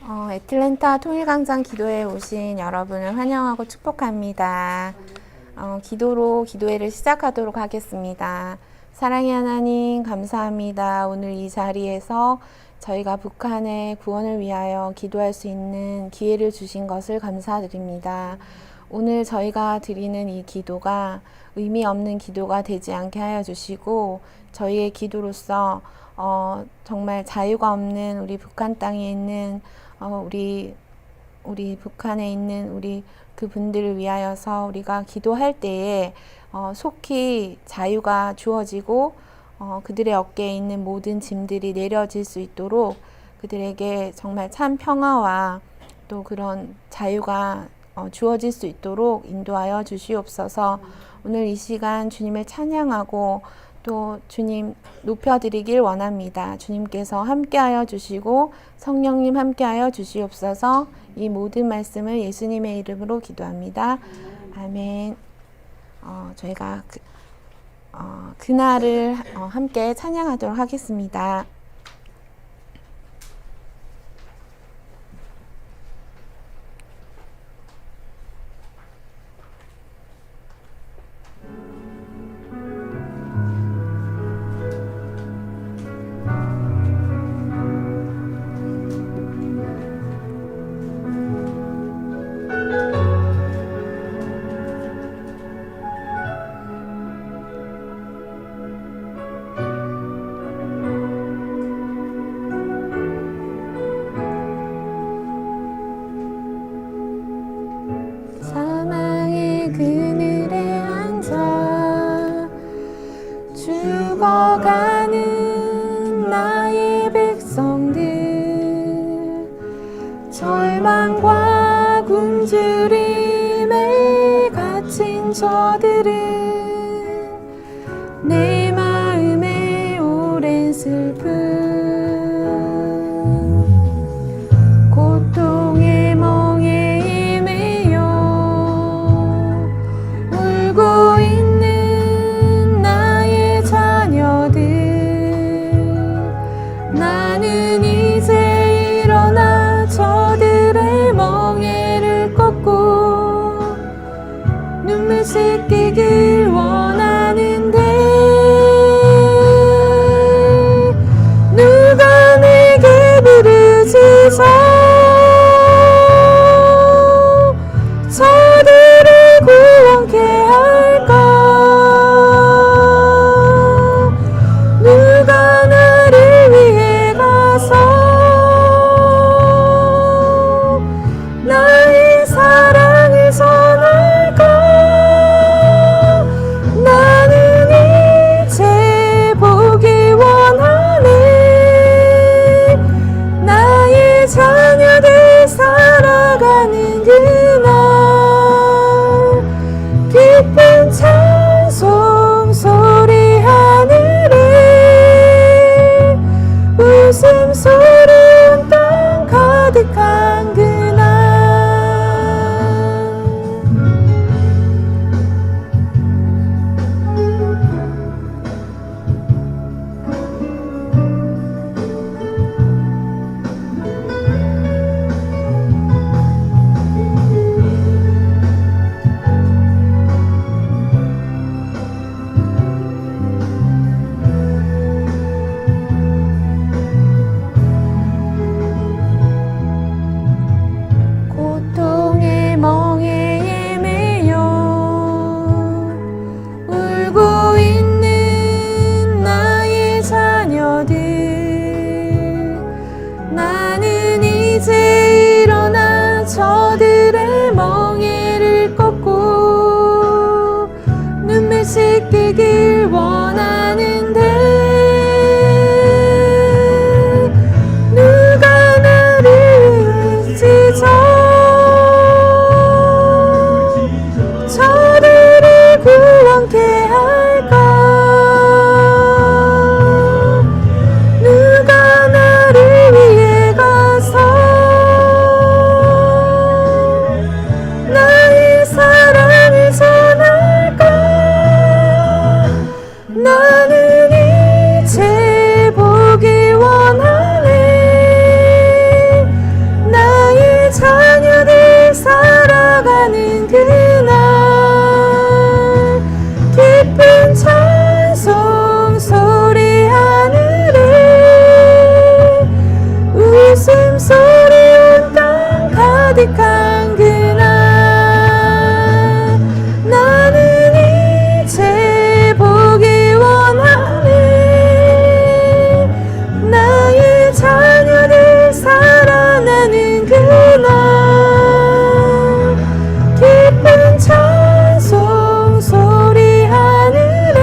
애틀랜타 통일광장 기도회에 오신 여러분을 환영하고 축복합니다. 기도로 기도회를 시작하도록 하겠습니다. 사랑의 하나님, 감사합니다. 오늘 이 자리에서 저희가 북한의 구원을 위하여 기도할 수 있는 기회를 주신 것을 감사드립니다. 오늘 저희가 드리는 이 기도가 의미 없는 기도가 되지 않게 하여 주시고, 저희의 기도로서 정말 자유가 없는 우리 북한 땅에 있는 우리 북한에 있는 우리 그분들을 위하여서 우리가 기도할 때에 속히 자유가 주어지고 그들의 어깨에 있는 모든 짐들이 내려질 수 있도록 그들에게 정말 참 평화와 또 그런 자유가 주어질 수 있도록 인도하여 주시옵소서. 오늘 이 시간 주님을 찬양하고 또 주님 높여드리길 원합니다. 주님께서 함께하여 주시고 성령님 함께하여 주시옵소서. 이 모든 말씀을 예수님의 이름으로 기도합니다. 아멘. 저희가 그날을 함께 찬양하도록 하겠습니다. 그늘에 앉아 죽어가는 나의 백성들, 절망과 굶주림에 갇힌 저들은 내 마음에 오랜 슬픔, 고통의 멍에 울고 있는 나의 자녀들, 나는 이제 일어나 저들의 멍에를 꺾고 눈물 씻기길 원하는데, 누가 내게 부르짖어 저들을 구원케 할까? 누가 나를 위해 가서 나의 사랑을 전할까? 나는 이제 보기 원하네. 나의 자녀들 살아가는 그날, 기쁜 찬송 소리 하늘에, 웃음소리 땅 가득한 그날. 고통의 멍에 매여 울고 있는 나의 자녀들, 나는 이제 일어나 저들의 멍에를 꺾고 눈물 씻기길 원하는데, 누가 나를 찢어 저들을 구원케 할까? 누가 나를 위해 가서 나의 사랑을 전할까? 가득한 그날 나는 이제 보기 원하네. 나의 자녀들 살아나는 그날 기쁜 찬송 소리 하늘에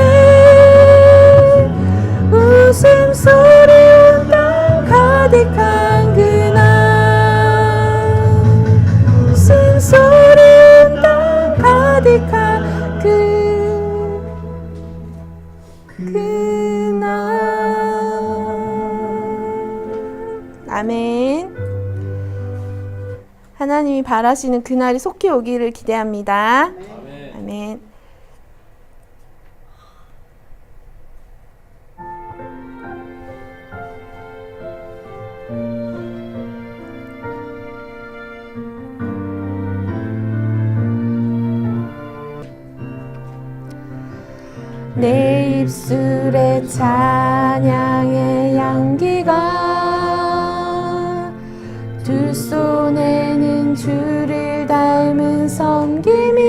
웃음소리 온 땅 가득한 그날 웃음소리 온 땅 가득한 그날. 아멘. 하나님이 바라시는 그날이 속히 오기를 기대합니다. 아멘. 아멘. 내 입술에 찬양의 향기가 두 손에는 주를 닮은 섬김이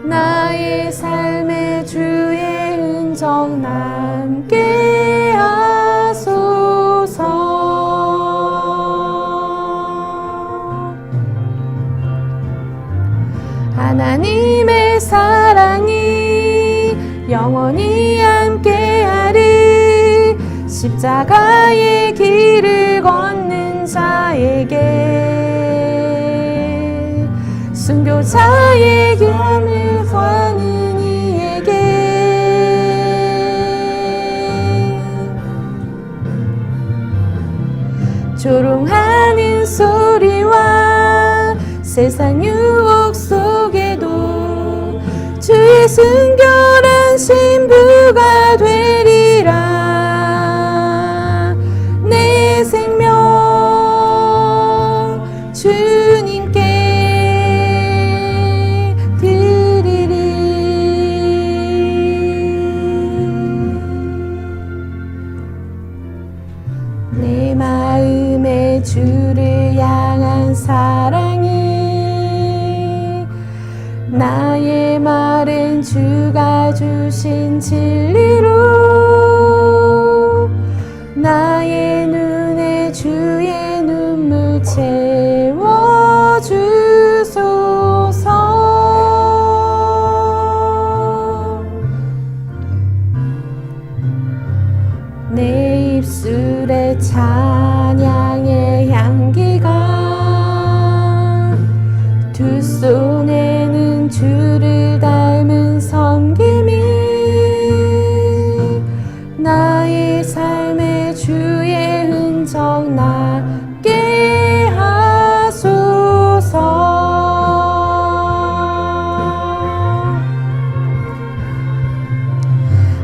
나의 삶의 주의 흔적 남게 하소서. 하나님의 사랑이 영원히 함께하리. 십자가의 길을 걷는 자에게 순교자의 길을 가는 이에게 조롱하는 소리와 세상 유혹 속에도 주의 순결한 신부가 되리라. 내 생명 주님께 드리리. 내 마음에 주를 향한 사랑이 나의 말은 주가 주신 진리로 나의 눈에 주의 눈물 채워주소서. 내 입술에 찬양의 향기가 두 손에는 주를 닮은 섬김이 나의 삶의 주의 흔적 남게 하소서.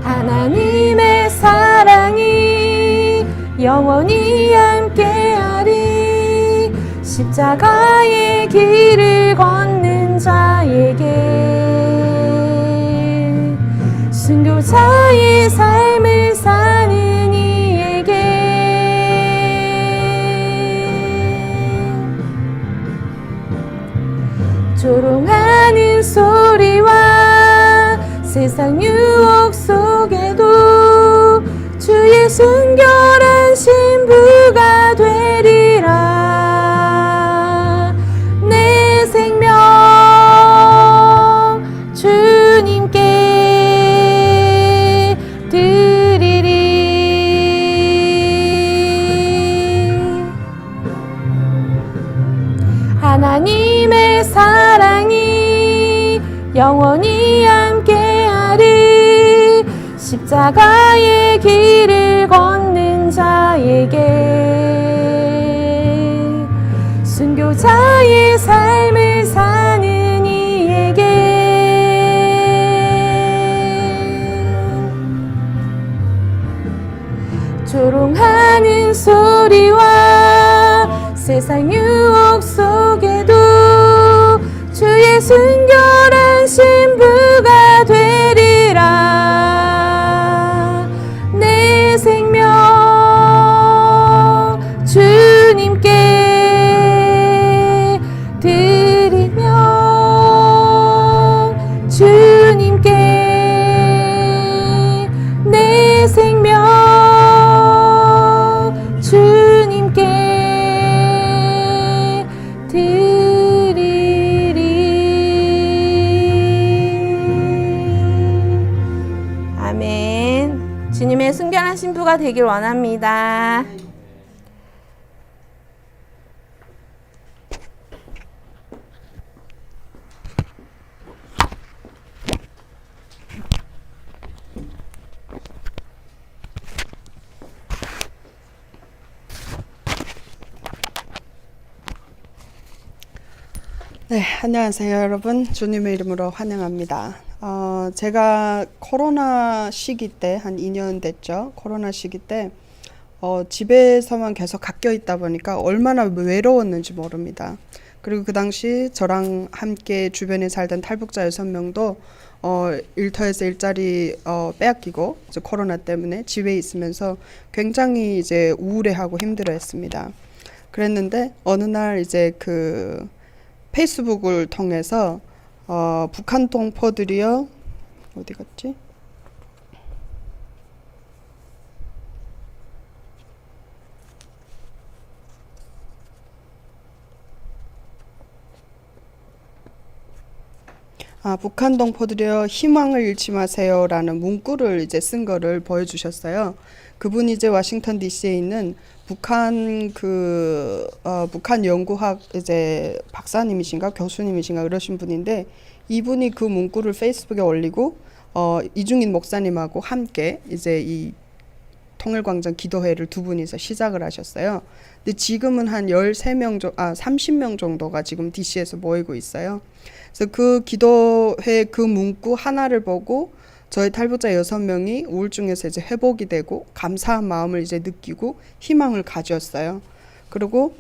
하나님의 사랑이 영원히 함께하리. 십자가의 길을 걷는 자에게 순교자의 삶을 사는 이에게 조롱하는 소리와 세상 유혹 속에도 주의 순결한 신부가 되리라. 내 생명 주님께 드리리. 하나님의 사랑이 영원히 함께하리. 십자가의 길을 걷는 자에게 순교자의 삶을 사는 이에게 조롱하는 소리와 세상 유혹 속에도 주의 순결한 신부가 되리라. 내 생명 주님께 되길 원합니다. 네, 안녕하세요 여러분. 주님의 이름으로 환영합니다. 제가 코로나 시기 때 한 2년 됐죠. 코로나 시기 때 집에서만 계속 갇혀 있다 보니까 얼마나 외로웠는지 모릅니다. 그리고 그 당시 저랑 함께 주변에 살던 탈북자 6명도 일터에서 일자리 빼앗기고 이제 코로나 때문에 집에 있으면서 굉장히 이제 우울해하고 힘들어했습니다. 그랬는데 어느 날 이제 페이스북을 통해서 북한 동포들이요 어디 갔지? 북한 동포들이여 희망을 잃지 마세요라는 문구를 이제 쓴 거를 보여주셨어요. 그분이 이제 워싱턴 DC에 있는 북한 북한 연구학 이제 박사님이신가 교수님이신가 그러신 분인데, 이분이 그 문구를 페이스북에 올리고 이중인 목사님하고 함께 이제 이 통일광장 기도회를 두 분이서 시작을 하셨어요. 근데 지금은 한 30명 정도가 지금 DC에서 모이고 있어요. 그래서 그 기도회 그 문구 하나를 보고 저희 탈북자 6명이 우울증에서 이제 회복이 되고 감사한 마음을 이제 느끼고 희망을 가졌어요. 그리고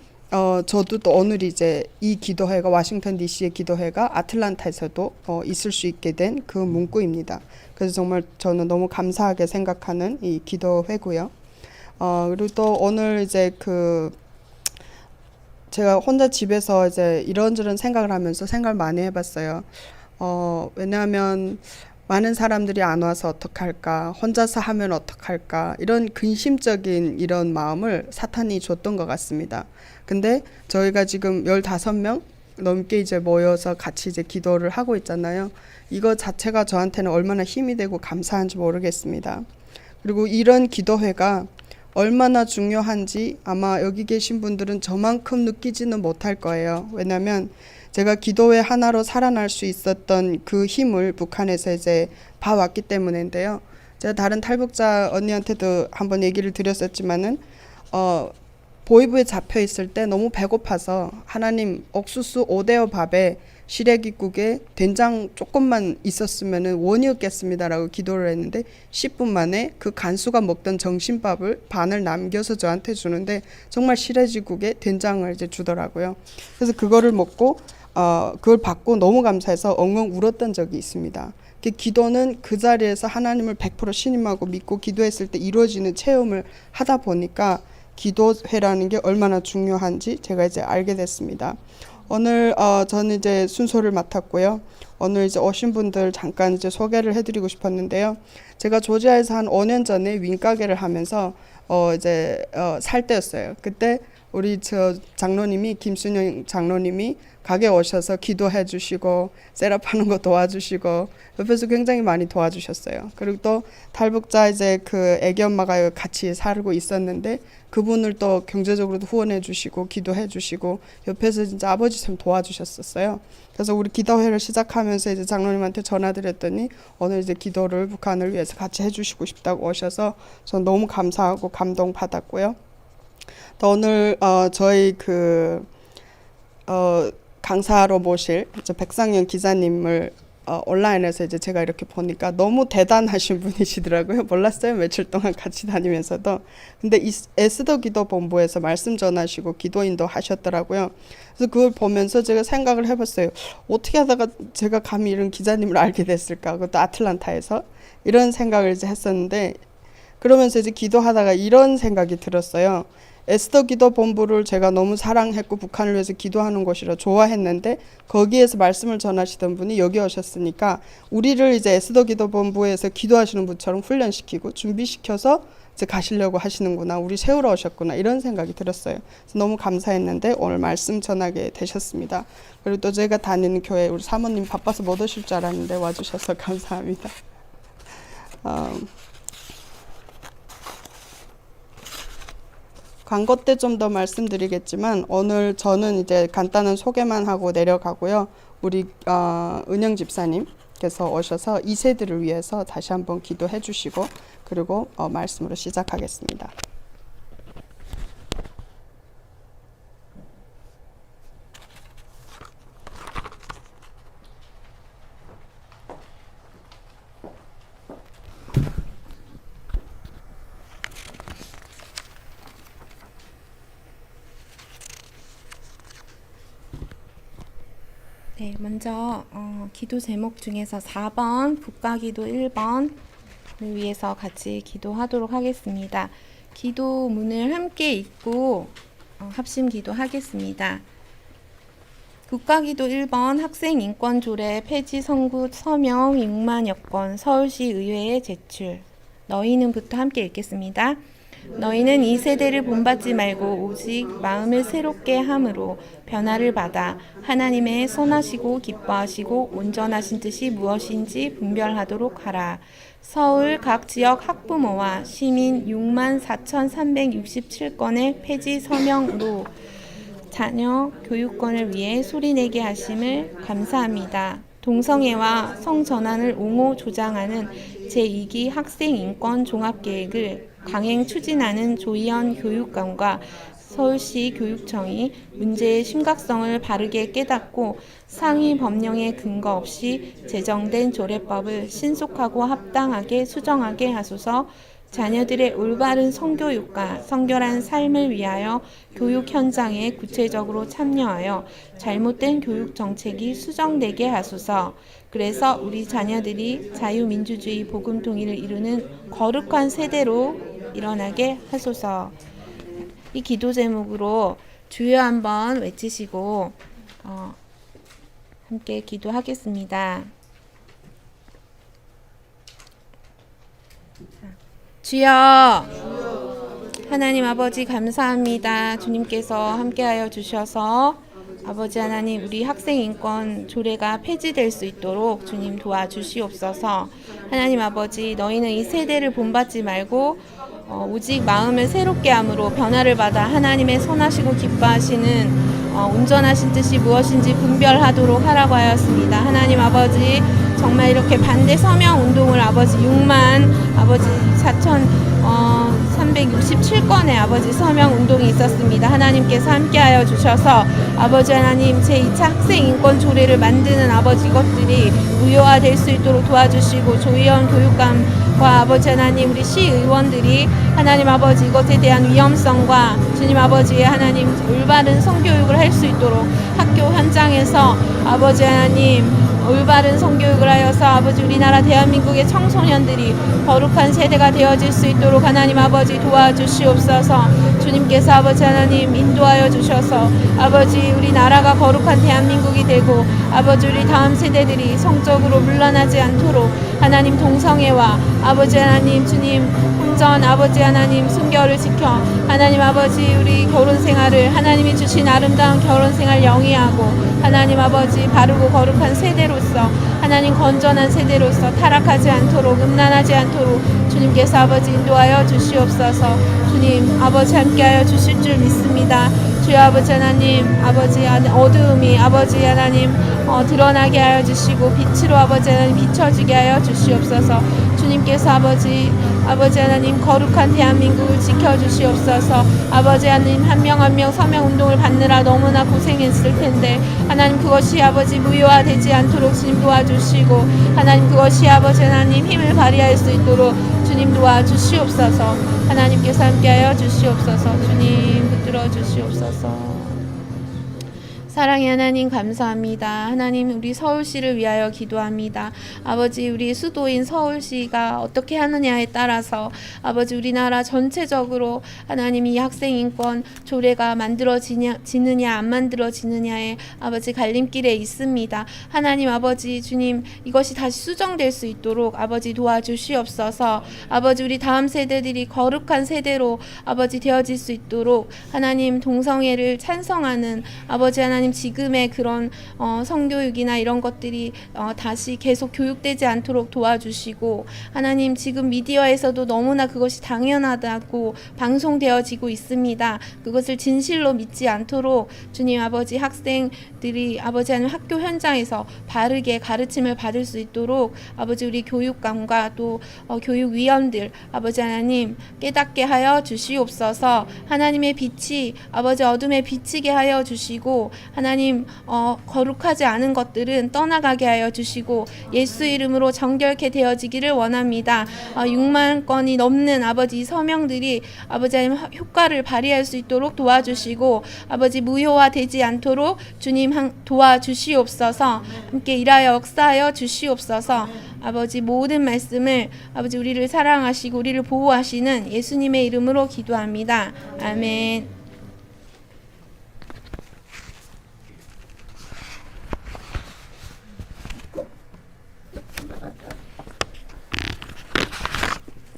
저도 또 오늘 이제 이 기도회가 워싱턴 DC의 기도회가 아틀란타에서도 있을 수 있게 된 그 문구입니다. 그래서 정말 저는 너무 감사하게 생각하는 이 기도회고요. 그리고 또 오늘 이제 제가 혼자 집에서 이제 이런저런 생각을 하면서 생각을 많이 해봤어요. 왜냐하면 많은 사람들이 안 와서 어떡할까, 혼자서 하면 어떡할까, 이런 근심적인 이런 마음을 사탄이 줬던 것 같습니다. 근데 저희가 지금 15명 넘게 이제 모여서 같이 이제 기도를 하고 있잖아요. 이거 자체가 저한테는 얼마나 힘이 되고 감사한지 모르겠습니다. 그리고 이런 기도회가 얼마나 중요한지 아마 여기 계신 분들은 저만큼 느끼지는 못할 거예요. 왜냐하면 제가 기도회 하나로 살아날 수 있었던 그 힘을 북한에서 이제 봐왔기 때문인데요. 제가 다른 탈북자 언니한테도 한번 얘기를 드렸었지만은 보이부에 잡혀 있을 때 너무 배고파서 하나님 옥수수 5대어 밥에 시래기국에 된장 조금만 있었으면은 원이었겠습니다라고 기도를 했는데 10분 만에 그 간수가 먹던 정신밥을 반을 남겨서 저한테 주는데 정말 시래기국에 된장을 이제 주더라고요. 그래서 그거를 먹고 그걸 받고 너무 감사해서 엉엉 울었던 적이 있습니다. 기도는 그 자리에서 하나님을 100% 신임하고 믿고 기도했을 때 이루어지는 체험을 하다 보니까 기도회라는 게 얼마나 중요한지 제가 이제 알게 됐습니다. 오늘 저는 이제 순서를 맡았고요. 오늘 이제 오신 분들 잠깐 이제 소개를 해드리고 싶었는데요. 제가 조지아에서 한 5년 전에 윙가게를 하면서 살 때였어요. 그때 우리 저 장로님이 김순영 장로님이 가게 오셔서 기도해 주시고 셋업하는 거 도와주시고 옆에서 굉장히 많이 도와주셨어요. 그리고 또 탈북자 이제 애기 엄마가 같이 살고 있었는데 그분을 또 경제적으로도 후원해 주시고 기도해 주시고 옆에서 진짜 아버지처럼 도와주셨었어요. 그래서 우리 기도회를 시작하면서 이제 장로님한테 전화드렸더니 오늘 이제 기도를 북한을 위해서 같이 해주시고 싶다고 오셔서 전 너무 감사하고 감동 받았고요. 또 오늘 저희 강사로 모실 백상현 기자님을 온라인에서 이제 제가 이렇게 보니까 너무 대단하신 분이시더라고요. 몰랐어요. 며칠 동안 같이 다니면서도. 근데 이 에스더 기도 본부에서 말씀 전하시고 기도인도 하셨더라고요. 그래서 그걸 보면서 제가 생각을 해봤어요. 어떻게 하다가 제가 감히 이런 기자님을 알게 됐을까? 그것도 아틀란타에서 이런 생각을 이제 했었는데, 그러면서 이제 기도하다가 이런 생각이 들었어요. 에스더 기도 본부를 제가 너무 사랑했고 북한을 위해서 기도하는 곳이라 좋아했는데 거기에서 말씀을 전하시던 분이 여기 오셨으니까 우리를 이제 에스더 기도 본부에서 기도하시는 분처럼 훈련시키고 준비시켜서 이제 가시려고 하시는구나, 우리 세우러 오셨구나, 이런 생각이 들었어요. 그래서 너무 감사했는데 오늘 말씀 전하게 되셨습니다. 그리고 또 제가 다니는 교회 우리 사모님 바빠서 못 오실 줄 알았는데 와주셔서 감사합니다. 광고 때 좀 더 말씀드리겠지만 오늘 저는 이제 간단한 소개만 하고 내려가고요. 우리 은영 집사님께서 오셔서 2세들을 위해서 다시 한번 기도해 주시고 그리고 말씀으로 시작하겠습니다. 네, 먼저 기도 제목 중에서 4번 국가기도 1번을 위해서 같이 기도하도록 하겠습니다. 기도문을 함께 읽고 합심 기도하겠습니다. 국가기도 1번 학생인권조례 폐지 선고 서명 6만여 건 서울시 의회에 제출. 너희는부터 함께 읽겠습니다. 너희는 이 세대를 본받지 말고 오직 마음을 새롭게 함으로 변화를 받아 하나님의 선하시고 기뻐하시고 온전하신 뜻이 무엇인지 분별하도록 하라. 서울 각 지역 학부모와 시민 64,367건의 폐지 서명으로 자녀 교육권을 위해 소리내게 하심을 감사합니다. 동성애와 성전환을 옹호 조장하는 제2기 학생인권 종합계획을 강행 추진하는 조희연 교육감과 서울시 교육청이 문제의 심각성을 바르게 깨닫고 상위 법령에 근거 없이 제정된 조례법을 신속하고 합당하게 수정하게 하소서. 자녀들의 올바른 성교육과 성결한 삶을 위하여 교육 현장에 구체적으로 참여하여 잘못된 교육 정책이 수정되게 하소서. 그래서 우리 자녀들이 자유민주주의 복음 통일을 이루는 거룩한 세대로 일어나게 하소서. 이 기도 제목으로 주여 한번 외치시고 함께 기도하겠습니다. 주여, 하나님 아버지 감사합니다. 주님께서 함께하여 주셔서 아버지 하나님 우리 학생인권 조례가 폐지될 수 있도록 주님 도와주시옵소서. 하나님 아버지 너희는 이 세대를 본받지 말고 오직 마음을 새롭게 함으로 변화를 받아 하나님의 선하시고 기뻐하시는 온전하신 뜻이 무엇인지 분별하도록 하라고 하였습니다. 하나님 아버지 정말 이렇게 반대 서명 운동을 아버지 6만 아버지 4,367건의 아버지 서명 운동이 있었습니다. 하나님께서 함께하여 주셔서 아버지 하나님 제2차 학생인권 조례를 만드는 아버지 이것들이 무효화될 수 있도록 도와주시고 조희연 교육감과 아버지 하나님 우리 시의원들이 하나님 아버지 이것에 대한 위험성과 주님 아버지의 하나님 올바른 성교육을 할 수 있도록 학교 현장에서 아버지 하나님 올바른 성교육을 하여서 아버지 우리나라 대한민국의 청소년들이 거룩한 세대가 되어질 수 있도록 하나님 아버지 도와주시옵소서. 주님께서 아버지 하나님 인도하여 주셔서 아버지 우리나라가 거룩한 대한민국이 되고 아버지 우리 다음 세대들이 성적으로 물러나지 않도록 하나님 동성애와 아버지 하나님 주님 혼전 아버지 하나님 순결을 지켜 하나님 아버지 우리 결혼 생활을 하나님이 주신 아름다운 결혼 생활 영위하고 하나님 아버지 바르고 거룩한 세대로서 하나님 건전한 세대로서 타락하지 않도록 음란하지 않도록 주님께서 아버지 인도하여 주시옵소서. 주님 아버지 함께하여 주실 줄 믿습니다. 주여 아버지 하나님 아버지 어두움이 아버지 하나님 드러나게 하여 주시고 빛으로 아버지 하나님 비춰지게 하여 주시옵소서. 주님께서 아버지 하나님 거룩한 대한민국을 지켜주시옵소서. 아버지 하나님 한 명 한 명 서명 운동을 받느라 너무나 고생했을 텐데 하나님 그것이 아버지 무효화되지 않도록 주님 도와주시고 하나님 그것이 아버지 하나님 힘을 발휘할 수 있도록 주님 도와주시옵소서. 하나님께서 함께하여 주시옵소서. 주님 붙들어 주시옵소서. 사랑의 하나님 감사합니다. 하나님 우리 서울시를 위하여 기도합니다. 아버지 우리 수도인 서울시가 어떻게 하느냐에 따라서 아버지 우리나라 전체적으로 하나님 이 학생인권 조례가 만들어지느냐 안 만들어지느냐에 아버지 갈림길에 있습니다. 하나님 아버지 주님 이것이 다시 수정될 수 있도록 아버지 도와주시옵소서. 아버지 우리 다음 세대들이 거룩한 세대로 아버지 되어질 수 있도록 하나님 동성애를 찬성하는 아버지 하나님 하나님 지금의 그런 성교육이나 이런 것들이 다시 계속 교육되지 않도록 도와주시고, 하나님 지금 미디어에서도 너무나 그것이 당연하다고 방송되어지고 있습니다. 그것을 진실로 믿지 않도록 주님 아버지 학생들이 아버지 하나님 학교 현장에서 바르게 가르침을 받을 수 있도록 아버지 우리 교육감과 또 교육위원들 아버지 하나님 깨닫게 하여 주시옵소서. 하나님의 빛이 아버지 어둠에 비치게 하여 주시고, 하나님 거룩하지 않은 것들은 떠나가게 하여 주시고, 예수 이름으로 정결케 되어지기를 원합니다. 6만 건이 넘는 아버지 서명들이 아버지 하나님 효과를 발휘할 수 있도록 도와주시고, 아버지 무효화되지 않도록 주님 도와주시옵소서. 함께 일하여 역사하여 주시옵소서. 아버지 모든 말씀을 아버지 우리를 사랑하시고 우리를 보호하시는 예수님의 이름으로 기도합니다. 아멘.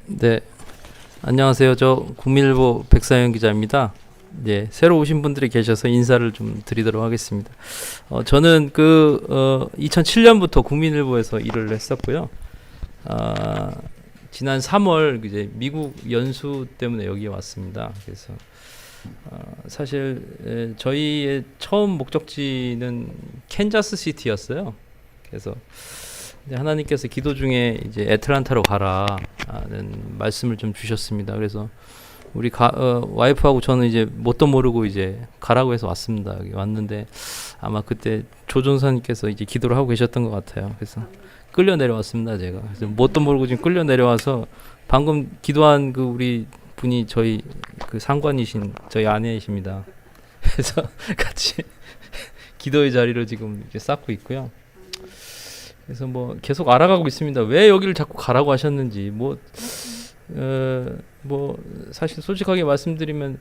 네, 안녕하세요. 저 국민일보 백사연 기자입니다. 예, 새로 오신 분들이 계셔서 인사를 좀 드리도록 하겠습니다. 저는 2007년부터 국민일보에서 일을 했었고요. 지난 3월 이제 미국 연수 때문에 여기에 왔습니다. 그래서 사실 저희의 처음 목적지는 캔자스 시티였어요. 그래서 하나님께서 기도 중에 이제 애틀란타로 가라는 말씀을 좀 주셨습니다. 그래서 우리 와이프하고 저는 이제 뭣도 모르고 이제 가라고 해서 왔습니다. 여기 왔는데 아마 그때 조종사님께서 이제 기도를 하고 계셨던 것 같아요. 그래서 끌려 내려왔습니다, 제가. 그래서 뭣도 모르고 지금 끌려 내려와서 방금 기도한 그 우리 분이 저희 그 상관이신 저희 아내이십니다. 그래서 같이 기도의 자리를 지금 이제 쌓고 있고요. 그래서 뭐 계속 알아가고 있습니다. 왜 여기를 자꾸 가라고 하셨는지 뭐 사실 솔직하게 말씀드리면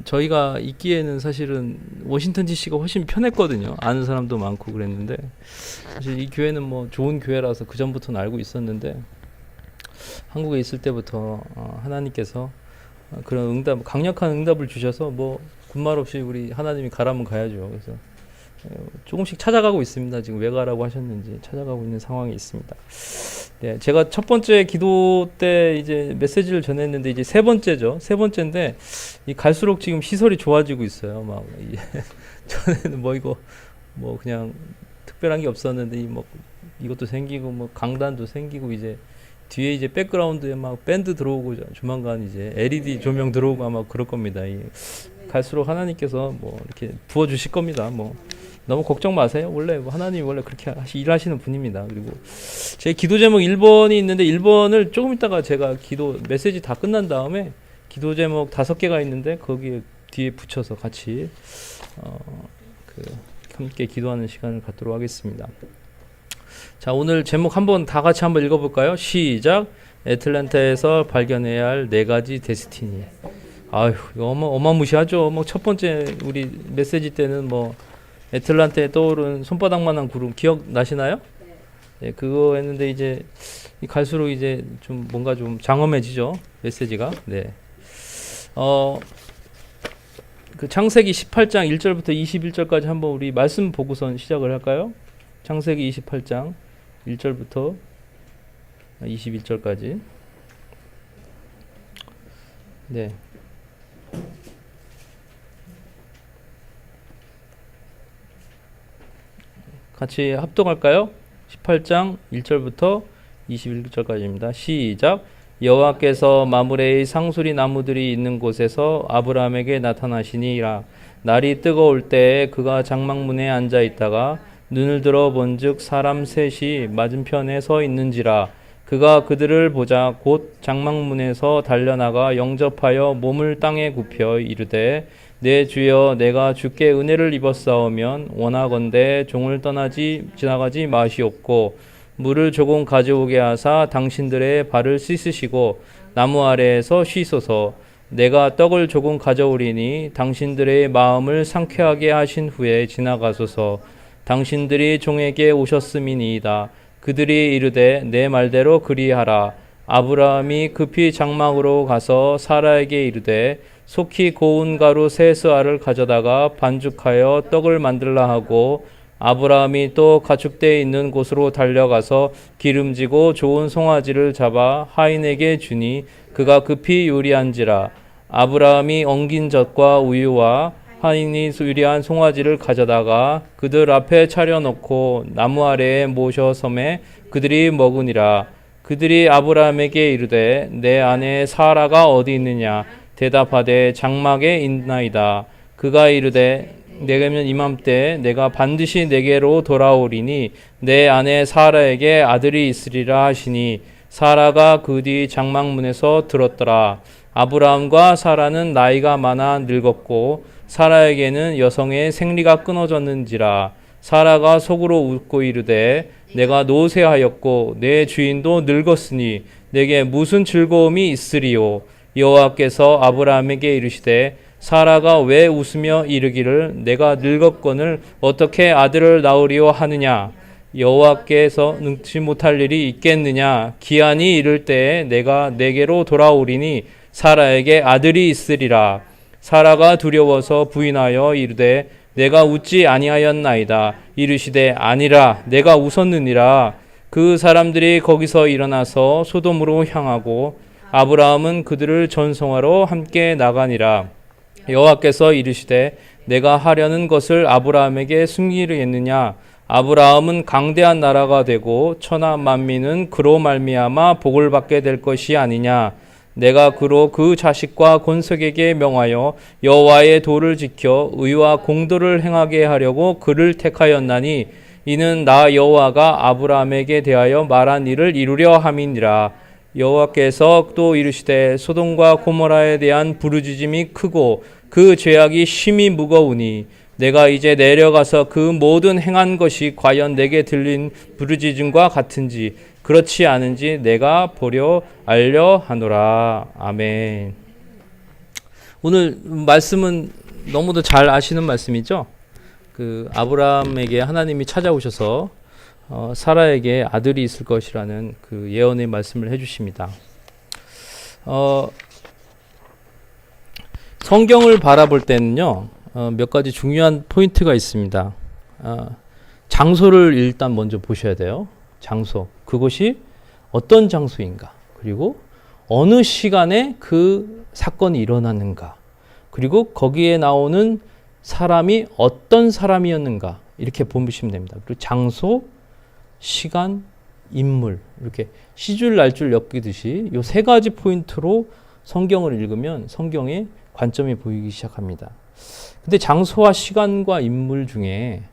저희가 있기에는 사실은 워싱턴 DC가 훨씬 편했거든요. 아는 사람도 많고 그랬는데 사실 이 교회는 뭐 좋은 교회라서 그 전부터는 알고 있었는데 한국에 있을 때부터 하나님께서 그런 응답, 강력한 응답을 주셔서 뭐 군말 없이 우리 하나님이 가라면 가야죠. 그래서 조금씩 찾아가고 있습니다. 지금 왜 가라고 하셨는지 찾아가고 있는 상황이 있습니다. 네, 제가 첫 번째 기도 때 이제 메시지를 전했는데 이제 세 번째죠. 세 번째인데 이 갈수록 지금 시설이 좋아지고 있어요. 막 전에는 뭐 이거 뭐 그냥 특별한 게 없었는데 뭐 이것도 생기고 뭐 강단도 생기고 이제 뒤에 이제 백그라운드에 막 밴드 들어오고 조만간 이제 LED 조명 들어오고 아마 그럴 겁니다. 갈수록 하나님께서 뭐 이렇게 부어 주실 겁니다. 뭐 너무 걱정 마세요. 원래 하나님이 원래 그렇게 일하시는 분입니다. 그리고 제 기도 제목 1번이 있는데 1번을 조금 있다가 제가 기도 메시지 다 끝난 다음에 기도 제목 5개가 있는데 거기에 뒤에 붙여서 같이 함께 기도하는 시간을 갖도록 하겠습니다. 자, 오늘 제목 한번 다 같이 한번 읽어볼까요? 시작. 애틀랜타에서 발견해야 할 4가지 데스티니. 아휴, 이거 어마무시하죠. 뭐 첫 번째 우리 메시지 때는 뭐 애틀란타에 떠오른 손바닥만한 구름 기억나시나요? 네, 그거 했는데 이제 갈수록 이제 좀 뭔가 좀 장엄해지죠, 메시지가. 네. 그 창세기 18장 1절부터 21절까지 한번 우리 말씀 보고선 시작을 할까요? 창세기 28장 1절부터 21절까지. 네. 같이 합동할까요? 18장 1절부터 21절까지입니다. 시작. 여호와께서 마므레의 상수리 나무들이 있는 곳에서 아브라함에게 나타나시니라. 날이 뜨거울 때에 그가 장막문에 앉아 있다가 눈을 들어 본즉 사람 셋이 맞은편에 서 있는지라. 그가 그들을 보자 곧 장막문에서 달려나가 영접하여 몸을 땅에 굽혀 이르되 내 주여 내가 주께 은혜를 입었사오면 원하건대 종을 지나가지 마시옵고 물을 조금 가져오게 하사 당신들의 발을 씻으시고 나무 아래에서 쉬소서. 내가 떡을 조금 가져오리니 당신들의 마음을 상쾌하게 하신 후에 지나가소서. 당신들이 종에게 오셨음이니이다. 그들이 이르되 내 말대로 그리하라. 아브라함이 급히 장막으로 가서 사라에게 이르되 속히 고운 가루 세 스아를 가져다가 반죽하여 떡을 만들라 하고 아브라함이 또 가축대에 있는 곳으로 달려가서 기름지고 좋은 송아지를 잡아 하인에게 주니 그가 급히 요리한지라. 아브라함이 엉긴 젖과 우유와 하인이 요리한 송아지를 가져다가 그들 앞에 차려놓고 나무 아래에 모셔 섬에 그들이 먹으니라. 그들이 아브라함에게 이르되 내 아내 사라가 어디 있느냐? 대답하되 장막에 있나이다. 그가 이르되 내게면 이맘때 내가 반드시 내게로 돌아오리니 내 아내 사라에게 아들이 있으리라 하시니 사라가 그 뒤 장막문에서 들었더라. 아브라함과 사라는 나이가 많아 늙었고 사라에게는 여성의 생리가 끊어졌는지라. 사라가 속으로 웃고 이르되 내가 노쇠하였고 내 주인도 늙었으니 내게 무슨 즐거움이 있으리요. 여호와께서 아브라함에게 이르시되 사라가 왜 웃으며 이르기를 내가 늙었거늘 어떻게 아들을 낳으리오 하느냐. 여호와께서 능치 못할 일이 있겠느냐. 기한이 이를 때에 내가 내게로 돌아오리니 사라에게 아들이 있으리라. 사라가 두려워서 부인하여 이르되 내가 웃지 아니하였나이다. 이르시되 아니라 내가 웃었느니라. 그 사람들이 거기서 일어나서 소돔으로 향하고 아브라함은 그들을 전송하러 함께 나가니라. 여호와께서 이르시되 내가 하려는 것을 아브라함에게 숨기겠느냐. 아브라함은 강대한 나라가 되고 천하 만민은 그로 말미암아 복을 받게 될 것이 아니냐. 내가 그로 그 자식과 권석에게 명하여 여호와의 도를 지켜 의와 공도를 행하게 하려고 그를 택하였나니 이는 나 여호와가 아브라함에게 대하여 말한 일을 이루려 함이니라. 여호와께서 또 이르시되 소돔과 고모라에 대한 부르짖음이 크고 그 죄악이 심히 무거우니 내가 이제 내려가서 그 모든 행한 것이 과연 내게 들린 부르짖음과 같은지 그렇지 않은지 내가 보려 알려 하노라. 아멘. 오늘 말씀은 너무도 잘 아시는 말씀이죠. 그 아브라함에게 하나님이 찾아오셔서 사라에게 아들이 있을 것이라는 그 예언의 말씀을 해주십니다. 성경을 바라볼 때는요, 몇 가지 중요한 포인트가 있습니다. 장소를 일단 먼저 보셔야 돼요. 장소. 그것이 어떤 장소인가. 그리고 어느 시간에 그 사건이 일어났는가. 그리고 거기에 나오는 사람이 어떤 사람이었는가. 이렇게 보시면 됩니다. 그리고 장소, 시간, 인물. 이렇게 시줄 날줄 엮이듯이 이 세 가지 포인트로 성경을 읽으면 성경의 관점이 보이기 시작합니다. 근데 장소와 시간과 인물 중에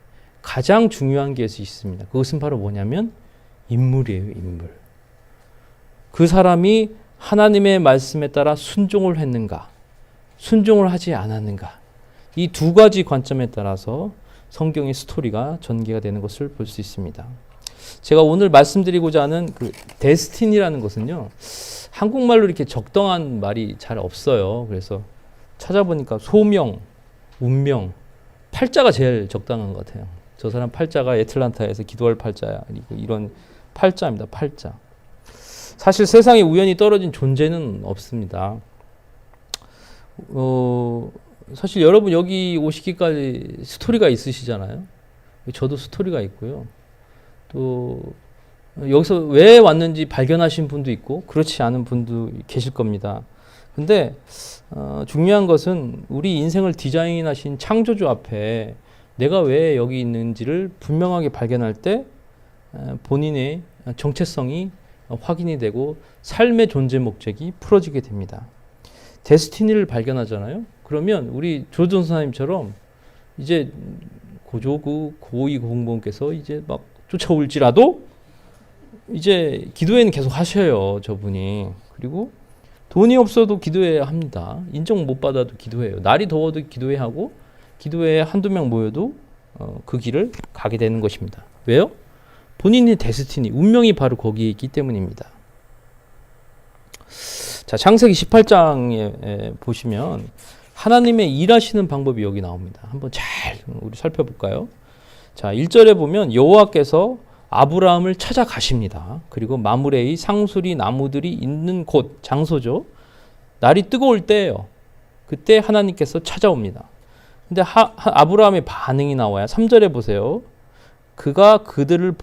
가장 중요한 게 있습니다. 그것은 바로 뭐냐면 인물이에요, 인물. 그 사람이 하나님의 말씀에 따라 순종을 했는가, 순종을 하지 않았는가. 이 두 가지 관점에 따라서 성경의 스토리가 전개가 되는 것을 볼 수 있습니다. 제가 오늘 말씀드리고자 하는 그 데스티니라는 것은요, 한국말로 이렇게 적당한 말이 잘 없어요. 그래서 찾아보니까 소명, 운명, 팔자가 제일 적당한 것 같아요. 저 사람 팔자가 애틀란타에서 기도할 팔자야. 그리고 이런 팔자입니다. 팔자. 사실 세상에 우연히 떨어진 존재는 없습니다. 사실 여러분 여기 오시기까지 스토리가 있으시잖아요. 저도 스토리가 있고요. 또 여기서 왜 왔는지 발견하신 분도 있고 그렇지 않은 분도 계실 겁니다. 근데 중요한 것은 우리 인생을 디자인하신 창조주 앞에 내가 왜 여기 있는지를 분명하게 발견할 때 본인의 정체성이 확인이 되고 삶의 존재 목적이 풀어지게 됩니다. 데스티니를 발견하잖아요. 그러면 우리 조전 선생님처럼 이제 고조구 고2 공무원께서 이제 막 쫓아올지라도 이제 기도회는 계속 하셔요, 저분이. 그리고 돈이 없어도 기도회 합니다. 인정 못 받아도 기도해요. 날이 더워도 기도회 하고 기도회에 한두 명 모여도 그 길을 가게 되는 것입니다. 왜요? 본인의 데스티니, 운명이 바로 거기에 있기 때문입니다. 자, 창세기 18장에 보시면 하나님의 일하시는 방법이 여기 나옵니다. 한번 잘 우리 살펴볼까요? 자, 1절에 보면 여호와께서 아브라함을 찾아가십니다. 그리고 마므레의 상수리 나무들이 있는 곳, 장소죠. 날이 뜨거울 때예요. 그때 하나님께서 찾아옵니다. 근데 아브라함의 반응이 나와요. 3절에 보세요. 그가 그들을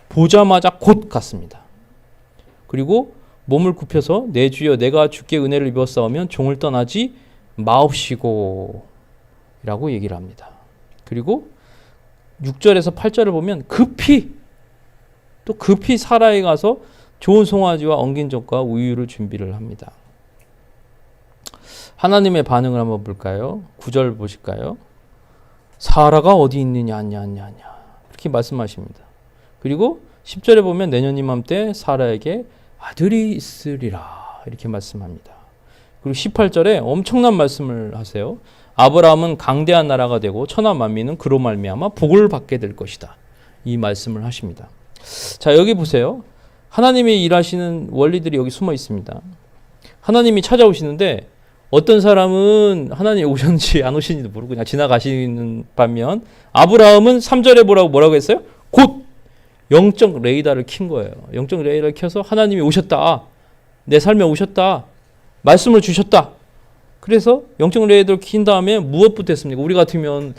보자마자 곧 갔습니다. 그리고 몸을 굽혀서 내 주여 내가 주께 은혜를 입었사오면 종을 떠나지 마옵시고 라고 얘기를 합니다. 그리고 6절에서 8절을 보면 급히 사라에 가서 좋은 송아지와 엉긴 젖과 우유를 준비를 합니다. 하나님의 반응을 한번 볼까요? 9절 보실까요? 사라가 어디 있느냐 이렇게 말씀하십니다. 그리고 10절에 보면 내년 이맘때 사라에게 아들이 있으리라 이렇게 말씀합니다. 그리고 18절에 엄청난 말씀을 하세요. 아브라함은 강대한 나라가 되고 천하 만민은 그로 말미암아 복을 받게 될 것이다. 이 말씀을 하십니다. 자, 여기 보세요. 하나님이 일하시는 원리들이 여기 숨어 있습니다. 하나님이 찾아오시는데 어떤 사람은 하나님이 오셨는지 안 오시는지도 모르고 그냥 지나가시는 반면 아브라함은 3절에 뭐라고 했어요? 곧 영적 레이더를 킨 거예요. 영적 레이더를 켜서 하나님이 오셨다. 내 삶에 오셨다. 말씀을 주셨다. 그래서 영적 레이더를 킨 다음에 무엇부터 했습니까? 우리 같으면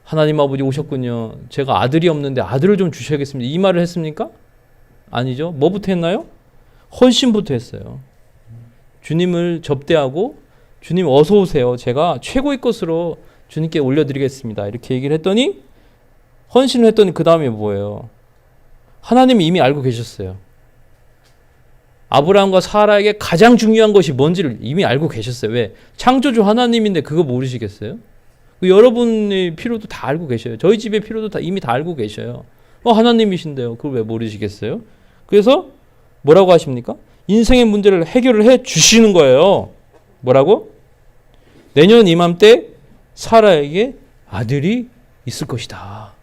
하나님 아버지 오셨군요. 제가 아들이 없는데 아들을 좀 주셔야겠습니다. 이 말을 했습니까? 아니죠. 뭐부터 했나요? 헌신부터 했어요. 주님을 접대하고 주님 어서 오세요. 제가 최고의 것으로 주님께 올려드리겠습니다. 이렇게 얘기를 했더니 헌신을 했더니 그 다음에 뭐예요? 하나님이 이미 알고 계셨어요. 아브라함과 사라에게 가장 중요한 것이 뭔지를 이미 알고 계셨어요. 왜? 창조주 하나님인데 그거 모르시겠어요? 여러분의 필요도 다 알고 계셔요. 저희 집의 필요도 다 이미 다 알고 계셔요. 하나님이신데요. 그걸 왜 모르시겠어요? 그래서 뭐라고 하십니까? 인생의 문제를 해결을 해 주시는 거예요. 뭐라고? 내년 이맘때 사라에게 아들이 있을 것이다.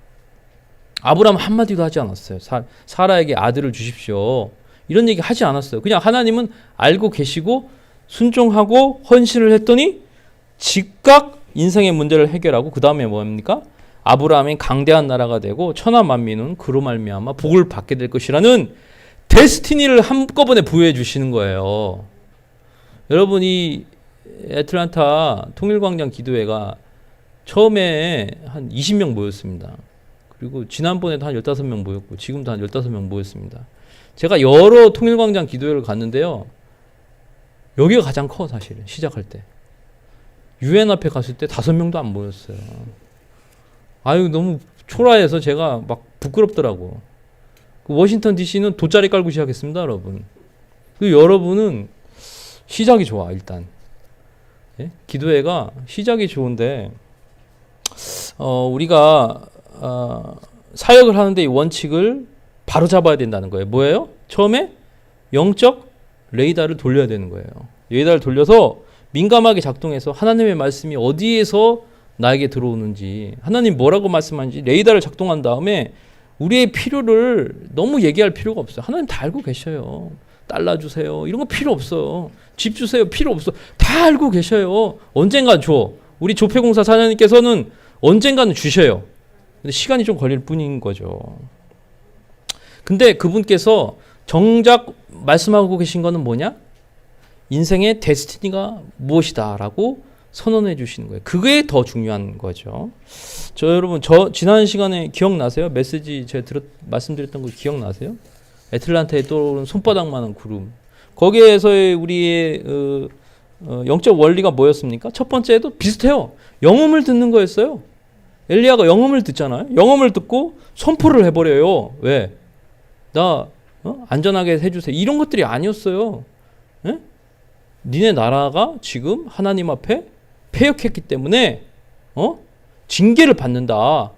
아브라함 한마디도 하지 않았어요. 사라에게 아들을 주십시오. 이런 얘기 하지 않았어요. 그냥 하나님은 알고 계시고 순종하고 헌신을 했더니 즉각 인생의 문제를 해결하고 그 다음에 뭡니까? 아브라함이 강대한 나라가 되고 천하 만민은 그로 말미암아 복을 받게 될 것이라는 데스티니를 한꺼번에 부여해 주시는 거예요. 여러분 이 애틀란타 통일광장 기도회가 처음에 한 20명 모였습니다. 그리고 지난번에도 한 15명 모였고 지금도 한 15명 모였습니다. 제가 여러 통일광장 기도회를 갔는데요. 여기가 가장 커 사실은 시작할 때. 유엔 앞에 갔을 때 5명도 안 모였어요. 아유 너무 초라해서 제가 막 부끄럽더라고. 워싱턴 DC는 돗자리 깔고 시작했습니다, 여러분. 여러분은 시작이 좋아 일단. 예? 기도회가 시작이 좋은데 우리가 사역을 하는데 이 원칙을 바로 잡아야 된다는 거예요. 뭐예요? 처음에 영적 레이더를 돌려야 되는 거예요. 레이더를 돌려서 민감하게 작동해서 하나님의 말씀이 어디에서 나에게 들어오는지 하나님 뭐라고 말씀하는지 레이더를 작동한 다음에 우리의 필요를 너무 얘기할 필요가 없어요. 하나님 다 알고 계셔요. 달러 주세요. 이런 거 필요 없어요. 집 주세요. 필요 없어. 다 알고 계셔요. 언젠가 줘. 우리 조폐공사 사장님께서는 언젠가는 주셔요. 근데 시간이 좀 걸릴 뿐인 거죠. 근데 그분께서 정작 말씀하고 계신 거는 뭐냐? 인생의 데스티니가 무엇이다 라고 선언해 주시는 거예요. 그게 더 중요한 거죠. 여러분 지난 시간에 기억나세요? 메시지 제가 말씀드렸던 거 기억나세요? 애틀란타에 떠오른 손바닥만한 구름. 거기에서의 우리의 영적 원리가 뭐였습니까? 첫 번째도 비슷해요. 영음을 듣는 거였어요. 엘리야가 영음을 듣잖아요. 영음을 듣고 선포를 해버려요. 왜? 나 안전하게 해주세요. 이런 것들이 아니었어요. 에? 니네 나라가 지금 하나님 앞에 패역했기 때문에 징계를 받는다.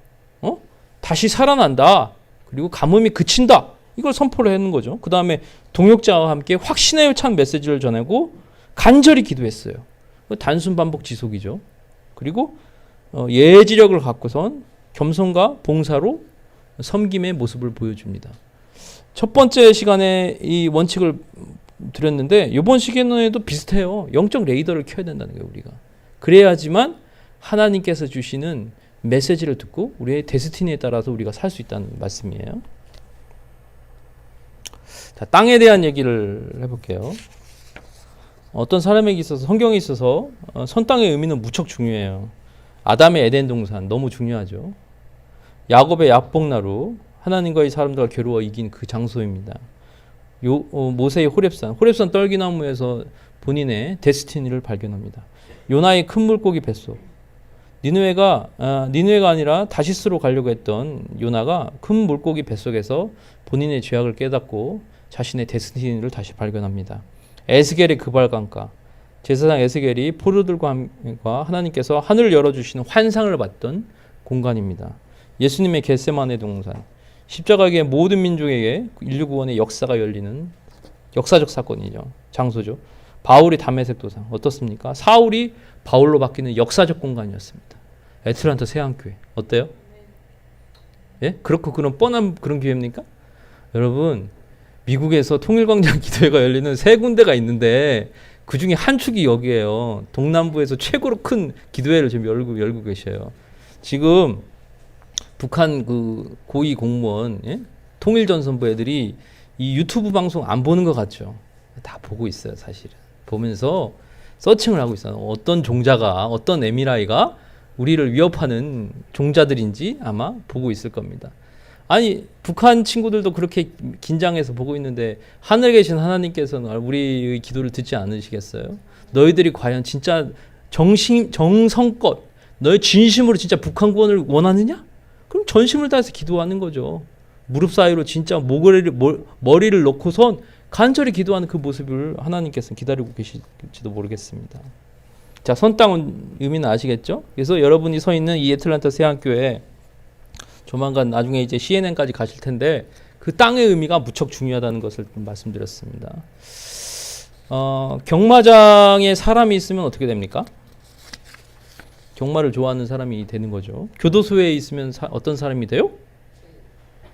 다시 살아난다. 그리고 가뭄이 그친다. 이걸 선포를 하는 거죠. 그 다음에 동역자와 함께 확신에 찬 메시지를 전하고 간절히 기도했어요. 단순 반복 지속이죠. 그리고 예지력을 갖고선 겸손과 봉사로 섬김의 모습을 보여줍니다. 첫 번째 시간에 이 원칙을 드렸는데 이번 시간에도 비슷해요. 영적 레이더를 켜야 된다는 거예요. 우리가. 그래야지만 하나님께서 주시는 메시지를 듣고 우리의 데스티니에 따라서 우리가 살 수 있다는 말씀이에요. 자, 땅에 대한 얘기를 해볼게요. 어떤 사람에게 있어서 성경에 있어서 선 땅의 의미는 무척 중요해요. 아담의 에덴 동산 너무 중요하죠. 야곱의 야복나루 하나님과의 사람들과 겨루어 이긴 그 장소입니다. 모세의 호렙산 떨기나무에서 본인의 데스티니를 발견합니다. 요나의 큰 물고기 뱃속. 니느웨가 아니라 다시스로 가려고 했던 요나가 큰 물고기 뱃속에서 본인의 죄악을 깨닫고 자신의 데스티니를 다시 발견합니다. 에스겔의 그발강가. 제사장 에스겔이 포로들과 하나님께서 하늘을 열어주시는 환상을 봤던 공간입니다. 예수님의 겟세마네 동산. 십자가의 모든 민족에게 인류 구원의 역사가 열리는 역사적 사건이죠. 장소죠. 바울이 다메섹 도상 어떻습니까? 사울이 바울로 바뀌는 역사적 공간이었습니다. 애틀란타 세안교회 어때요? 예? 그렇고 그런 뻔한 그런 기회입니까? 여러분 미국에서 통일광장 기도회가 열리는 세 군데가 있는데 그 중에 한 축이 여기에요. 동남부에서 최고로 큰 기도회를 지금 열고 계셔요. 지금 북한 그 고위 공무원, 예? 통일전선부 애들이 이 유튜브 방송 안 보는 것 같죠? 다 보고 있어요, 사실은. 보면서 서칭을 하고 있어요. 어떤 종자가, 어떤 에미라이가 우리를 위협하는 종자들인지 아마 보고 있을 겁니다. 아니, 북한 친구들도 그렇게 긴장해서 보고 있는데 하늘에 계신 하나님께서는 우리의 기도를 듣지 않으시겠어요? 너희들이 과연 진짜 정성껏 너의 진심으로 진짜 북한 구원을 원하느냐? 그럼 전심을 다해서 기도하는 거죠. 무릎 사이로 진짜 머리를 놓고선 간절히 기도하는 그 모습을 하나님께서는 기다리고 계실지도 모르겠습니다. 자, 선 땅은 의미는 아시겠죠? 그래서 여러분이 서 있는 이 애틀란타 세안교회 조만간 나중에 이제 CNN까지 가실 텐데 그 땅의 의미가 무척 중요하다는 것을 말씀드렸습니다. 경마장에 사람이 있으면 어떻게 됩니까? 경마를 좋아하는 사람이 되는 거죠. 교도소에 있으면 어떤 사람이 돼요?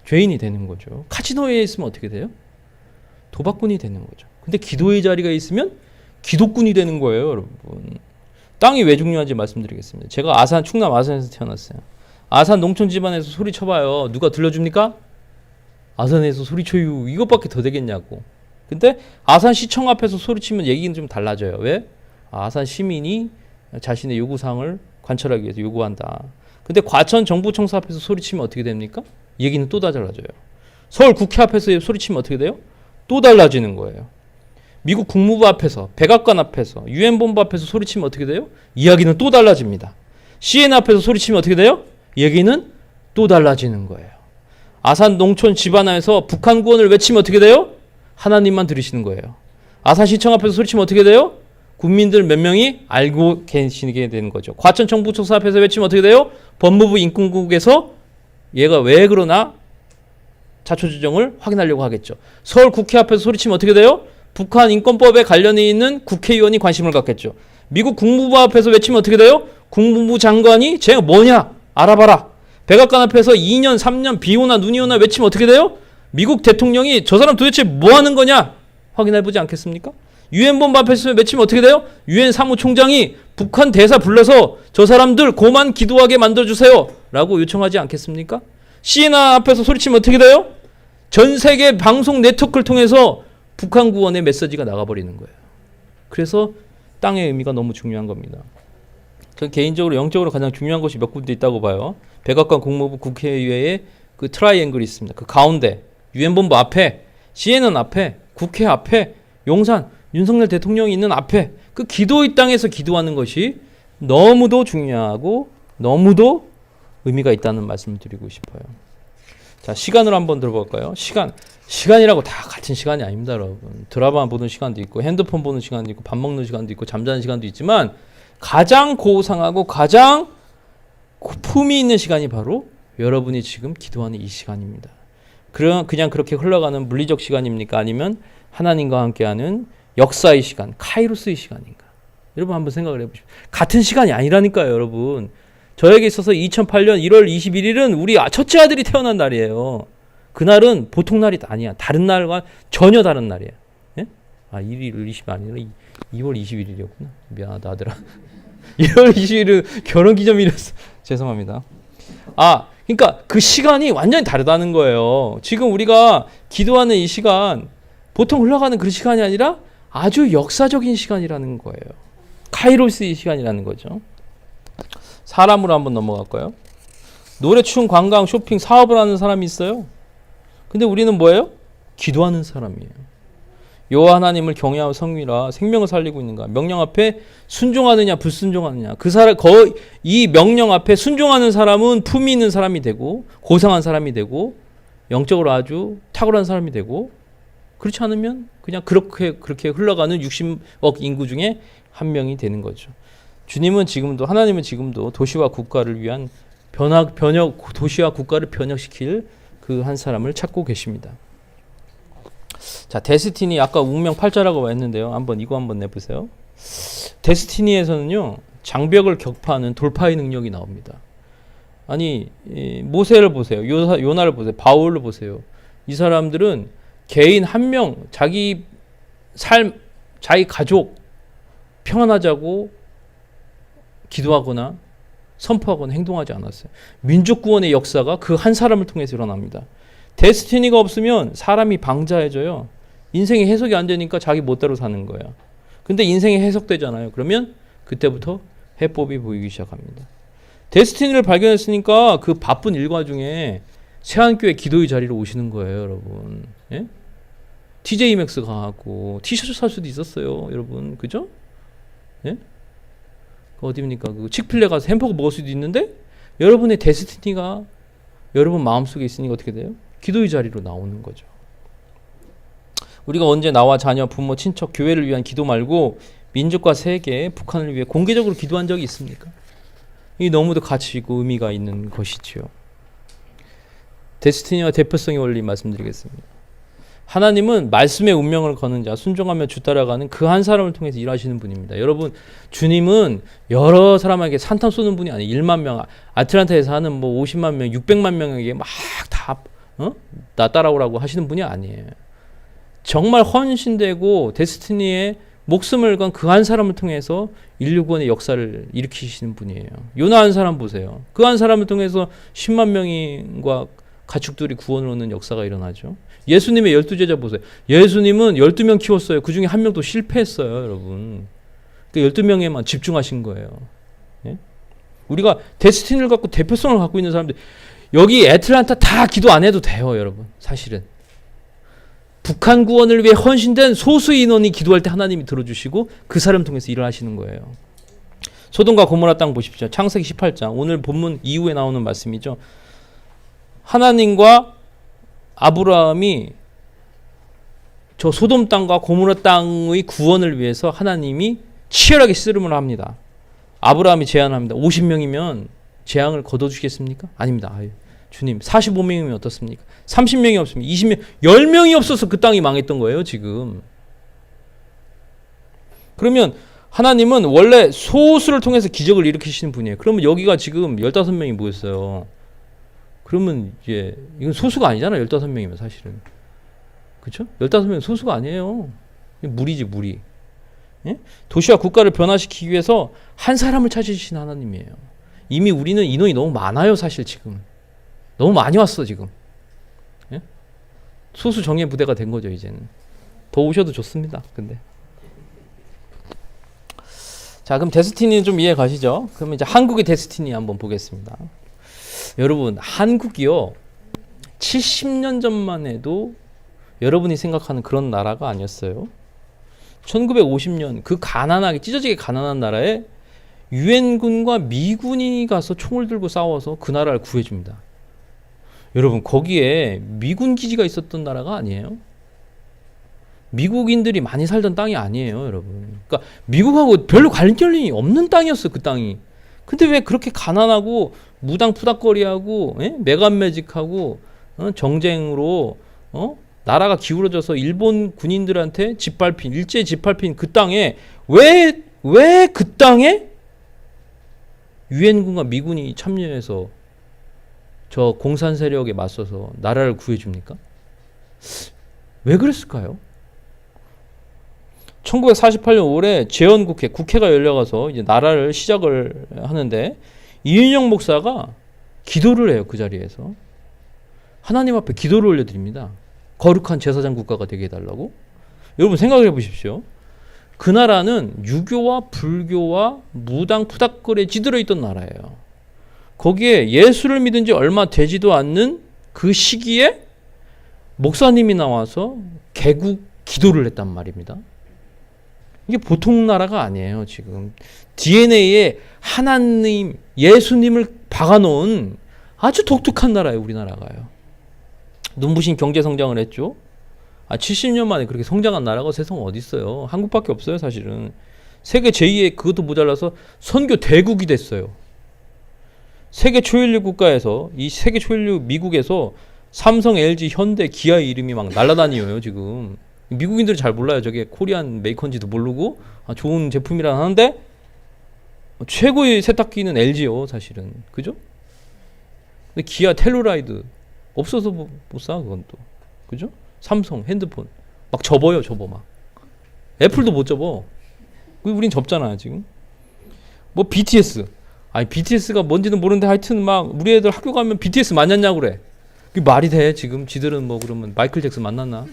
죄인이 되는 거죠. 카지노에 있으면 어떻게 돼요? 도박꾼이 되는 거죠. 근데 기도의 자리가 있으면 기도꾼이 되는 거예요, 여러분. 땅이 왜 중요한지 말씀드리겠습니다. 제가 충남 아산에서 태어났어요. 아산 농촌 집안에서 소리 쳐봐요. 누가 들려줍니까? 아산에서 소리쳐요. 이것밖에 더 되겠냐고. 근데 아산 시청 앞에서 소리치면 얘기는 좀 달라져요. 왜? 아산 시민이 자신의 요구사항을 관철하기 위해서 요구한다. 근데 과천 정부청사 앞에서 소리치면 어떻게 됩니까? 얘기는 또 달라져요. 서울 국회 앞에서 소리치면 어떻게 돼요? 또 달라지는 거예요. 미국 국무부 앞에서, 백악관 앞에서, 유엔 본부 앞에서 소리치면 어떻게 돼요? 이야기는 또 달라집니다. CNN 앞에서 소리치면 어떻게 돼요? 얘기는 또 달라지는 거예요. 아산 농촌 집안에서 북한 구원을 외치면 어떻게 돼요? 하나님만 들으시는 거예요. 아산 시청 앞에서 소리치면 어떻게 돼요? 국민들 몇 명이 알고 계시게 되는 거죠. 과천 정부청사 앞에서 외치면 어떻게 돼요? 법무부 인권국에서 얘가 왜 그러나 자초지종을 확인하려고 하겠죠. 서울 국회 앞에서 소리치면 어떻게 돼요? 북한 인권법에 관련이 있는 국회의원이 관심을 갖겠죠. 미국 국무부 앞에서 외치면 어떻게 돼요? 국무부 장관이 쟤가 뭐냐? 알아봐라. 백악관 앞에서 2년, 3년 비 오나 눈이 오나 외치면 어떻게 돼요? 미국 대통령이 저 사람 도대체 뭐 하는 거냐? 확인해보지 않겠습니까? 유엔 본부 앞에서 외치면 어떻게 돼요? 유엔 사무총장이 북한 대사 불러서 저 사람들 고만 기도하게 만들어주세요 라고 요청하지 않겠습니까? CNN 앞에서 소리치면 어떻게 돼요? 전 세계 방송 네트워크를 통해서 북한 구원의 메시지가 나가버리는 거예요. 그래서 땅의 의미가 너무 중요한 겁니다. 전 개인적으로 영적으로 가장 중요한 것이 몇 군데 있다고 봐요. 백악관, 국무부, 국회의회에 그 트라이앵글이 있습니다. 그 가운데 유엔 본부 앞에, CNN 앞에, 국회 앞에, 용산 윤석열 대통령이 있는 앞에 그 기도의 땅에서 기도하는 것이 너무도 중요하고 너무도 의미가 있다는 말씀을 드리고 싶어요. 자, 시간을 한번 들어볼까요? 시간이라고 다 같은 시간이 아닙니다, 여러분. 드라마 보는 시간도 있고 핸드폰 보는 시간도 있고 밥 먹는 시간도 있고 잠자는 시간도 있지만 가장 고상하고 가장 품이 있는 시간이 바로 여러분이 지금 기도하는 이 시간입니다. 그냥 그렇게 흘러가는 물리적 시간입니까? 아니면 하나님과 함께하는 역사의 시간, 카이로스의 시간인가? 여러분 한번 생각을 해보십시오. 같은 시간이 아니라니까요, 여러분. 저에게 있어서 2008년 1월 21일은 우리 첫째 아들이 태어난 날이에요. 그날은 보통 날이 아니야. 다른 날과 전혀 다른 날이야. 예? 1월 20일 아니라 2월 21일이었구나. 미안하다, 아들아. 1월 20일은 결혼기념일이었어. 죄송합니다. 그러니까 그 시간이 완전히 다르다는 거예요. 지금 우리가 기도하는 이 시간, 보통 흘러가는 그 시간이 아니라 아주 역사적인 시간이라는 거예요. 카이로스의 시간이라는 거죠. 사람으로 한번 넘어갈까요? 노래, 춤, 관광, 쇼핑, 사업을 하는 사람이 있어요. 근데 우리는 뭐예요? 기도하는 사람이에요. 여호와 하나님을 경외하고 성미라 생명을 살리고 있는가? 명령 앞에 순종하느냐 불순종하느냐? 그 사람 거의 이 명령 앞에 순종하는 사람은 품이 있는 사람이 되고 고상한 사람이 되고 영적으로 아주 탁월한 사람이 되고, 그렇지 않으면 그냥 그렇게 흘러가는 60억 인구 중에 한 명이 되는 거죠. 주님은 지금도, 하나님은 지금도 도시와 국가를 위한 도시와 국가를 변혁시킬 그 한 사람을 찾고 계십니다. 자, 데스티니, 아까 운명 8자라고 했는데요. 이거 한번 내보세요. 데스티니에서는요, 장벽을 격파하는 돌파의 능력이 나옵니다. 아니, 모세를 보세요. 요나를 보세요. 바울을 보세요. 이 사람들은 개인 한 명, 자기 삶, 자기 가족 평안하자고 기도하거나 선포하거나 행동하지 않았어요. 민족 구원의 역사가 그 한 사람을 통해서 일어납니다. 데스티니가 없으면 사람이 방자해져요. 인생이 해석이 안 되니까 자기 멋대로 사는 거야. 근데 인생이 해석되잖아요. 그러면 그때부터 해법이 보이기 시작합니다. 데스티니를 발견했으니까 그 바쁜 일과 중에 세안교회 기도의 자리로 오시는 거예요, 여러분. 예? TJ 맥스 가고 티셔츠 살 수도 있었어요, 여러분. 그죠? 예? 어디입니까? 그 칙필레 가서 햄버거 먹을 수도 있는데 여러분의 데스티니가 여러분 마음속에 있으니까 어떻게 돼요? 기도의 자리로 나오는 거죠. 우리가 언제 나와 자녀, 부모, 친척, 교회를 위한 기도 말고 민족과 세계, 북한을 위해 공개적으로 기도한 적이 있습니까? 이 너무도 가치 있고 의미가 있는 것이지요. 데스티니와 대표성의 원리 말씀드리겠습니다. 하나님은 말씀의 운명을 거는 자, 순종하며 주 따라가는 그 한 사람을 통해서 일하시는 분입니다. 여러분, 주님은 여러 사람에게 산탄 쏘는 분이 아니에요. 1만 명, 아틀란타에서 하는 50만 명, 600만 명에게 막 다 나 따라오라고 하시는 분이 아니에요. 정말 헌신되고 데스티니에 목숨을 건 그 한 사람을 통해서 인류 구원의 역사를 일으키시는 분이에요. 요나 한 사람 보세요. 그 한 사람을 통해서 10만 명과 가축들이 구원을 얻는 역사가 일어나죠. 예수님의 12제자 보세요. 예수님은 12명 키웠어요. 그 중에 한 명도 실패했어요, 여러분. 그러니까 12명에만 집중하신 거예요. 예? 우리가 데스티니를 갖고 대표성을 갖고 있는 사람들, 여기 애틀란타 다 기도 안 해도 돼요, 여러분. 사실은. 북한 구원을 위해 헌신된 소수의 인원이 기도할 때 하나님이 들어주시고 그 사람 통해서 일을 하시는 거예요. 소돔과 고모라 땅 보십시오. 창세기 18장. 오늘 본문 이후에 나오는 말씀이죠. 하나님과 아브라함이 저 소돔 땅과 고모라 땅의 구원을 위해서 하나님이 치열하게 씨름을 합니다. 아브라함이 제안합니다. 50명이면 재앙을 거둬주시겠습니까? 아닙니다. 아유, 주님 45명이면 어떻습니까? 30명이 없으면 20명, 10명이 없어서 그 땅이 망했던 거예요, 지금. 그러면 하나님은 원래 소수를 통해서 기적을 일으키시는 분이에요. 그러면 여기가 지금 15명이 모였어요. 그러면 이제 이건 소수가 아니잖아요. 15명이면 사실은. 그렇죠? 15명은 소수가 아니에요. 무리지, 무리. 예? 도시와 국가를 변화시키기 위해서 한 사람을 찾으신 하나님이에요. 이미 우리는 인원이 너무 많아요, 사실 지금. 너무 많이 왔어, 지금. 예? 소수 정예 부대가 된 거죠, 이제는. 더 오셔도 좋습니다. 근데. 자, 그럼 데스티니는 좀 이해 가시죠? 그러면 이제 한국의 데스티니 한번 보겠습니다. 여러분, 한국이요, 70년 전만 해도 여러분이 생각하는 그런 나라가 아니었어요. 1950년 그 가난하게, 찢어지게 가난한 나라에 유엔군과 미군이 가서 총을 들고 싸워서 그 나라를 구해줍니다. 여러분, 거기에 미군 기지가 있었던 나라가 아니에요. 미국인들이 많이 살던 땅이 아니에요, 여러분. 그러니까 미국하고 별로 관련이 없는 땅이었어요, 그 땅이. 근데 왜 그렇게 가난하고 무당푸닥거리하고 매간매직하고 정쟁으로 나라가 기울어져서 일본 군인들한테 짓밟힌, 일제 짓밟힌 그 땅에 왜 그 땅에 유엔군과 미군이 참여해서 저 공산 세력에 맞서서 나라를 구해줍니까? 왜 그랬을까요? 1948년 5월에 재헌국회, 국회가 열려가서 이제 나라를 시작을 하는데 이윤영 목사가 기도를 해요. 그 자리에서. 하나님 앞에 기도를 올려드립니다. 거룩한 제사장 국가가 되게 해달라고. 여러분 생각을 해보십시오. 그 나라는 유교와 불교와 무당 푸닥거리에 찌들어 있던 나라예요. 거기에 예수를 믿은 지 얼마 되지도 않는 그 시기에 목사님이 나와서 개국 기도를 했단 말입니다. 이게 보통 나라가 아니에요. 지금 DNA에 하나님, 예수님을 박아놓은 아주 독특한 나라예요. 우리나라가요. 눈부신 경제 성장을 했죠. 70년 만에 그렇게 성장한 나라가 세상 어디 있어요. 한국밖에 없어요. 사실은 세계 제2의 그것도 모자라서 선교 대국이 됐어요. 세계 초일류 국가에서, 이 세계 초일류 미국에서 삼성, LG, 현대, 기아의 이름이 막 날아다니요. 지금 미국인들이 잘 몰라요. 저게 코리안 메이커인지도 모르고 좋은 제품이라 하는데 최고의 세탁기는 LG요. 사실은 그죠? 근데 기아 텔루라이드 없어서 못 사. 그건 또 그죠? 삼성 핸드폰 막 접어요. 접어 막. 애플도 못 접어. 우린 접잖아요 지금. 뭐 BTS. 아니 BTS가 뭔지는 모르는데 하여튼 막 우리 애들 학교 가면 BTS 만났냐고 그래. 그게 말이 돼 지금. 지들은 뭐 그러면 마이클 잭슨 만났나?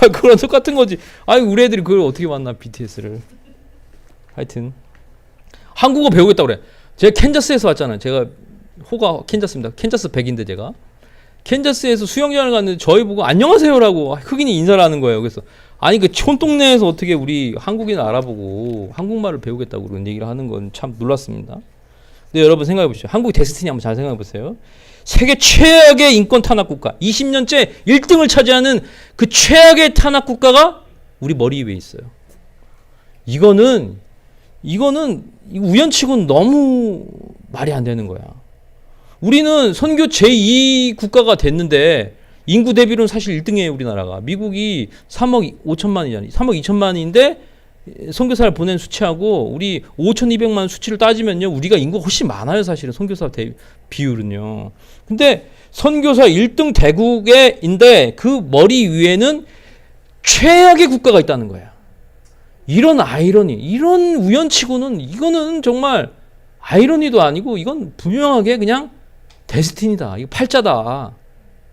그거랑 똑같은 거지. 아니 우리 애들이 그걸 어떻게 만나 BTS를. 하여튼 한국어 배우겠다고 그래. 제가 캔자스에서 왔잖아요. 제가 호가 캔자스입니다. 캔자스 100인데 제가 캔자스에서 수영장을 갔는데 저희 보고 안녕하세요라고 흑인이 인사를 하는 거예요. 그래서 아니 그 촌동네에서 어떻게 우리 한국인을 알아보고 한국말을 배우겠다고 그런 얘기를 하는 건 참 놀랐습니다. 근데 여러분 생각해 보시죠. 한국의 데스티니 한번 잘 생각해 보세요. 세계 최악의 인권 탄압 국가, 20년째 1등을 차지하는 그 최악의 탄압 국가가 우리 머리 위에 있어요. 이거는 우연치고는 너무 말이 안 되는 거야. 우리는 선교 제2 국가가 됐는데 인구 대비로는 사실 1등이에요. 우리나라가. 미국이 3억 5천만이잖아요. 3억 2천만인데 선교사를 보낸 수치하고 우리 5,200만 수치를 따지면요. 우리가 인구가 훨씬 많아요. 사실은 선교사 비율은요. 근데 선교사 1등 대국인데 그 머리 위에는 최악의 국가가 있다는 거야. 이런 아이러니, 이런 우연치고는 이거는 정말 아이러니도 아니고 이건 분명하게 그냥 데스티니다. 이거 팔자다.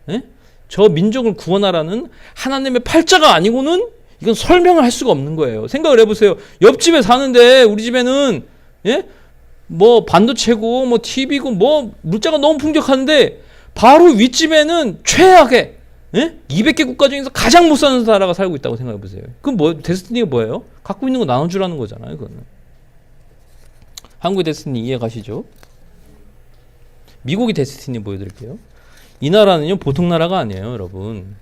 에? 저 민족을 구원하라는 하나님의 팔자가 아니고는 이건 설명을 할 수가 없는 거예요. 생각을 해보세요. 옆집에 사는데 우리 집에는 예? 뭐 반도체고 뭐 TV고 뭐 물자가 너무 풍족한데 바로 윗집에는 최악의 200개 국가 중에서 가장 못 사는 나라가 살고 있다고 생각해 보세요. 그럼 뭐 데스티니가 뭐예요? 갖고 있는 거 나눠주라는 거잖아요. 그거는. 한국의 데스티니 이해 가시죠? 미국의 데스티니 보여드릴게요. 이 나라는요 보통 나라가 아니에요, 여러분.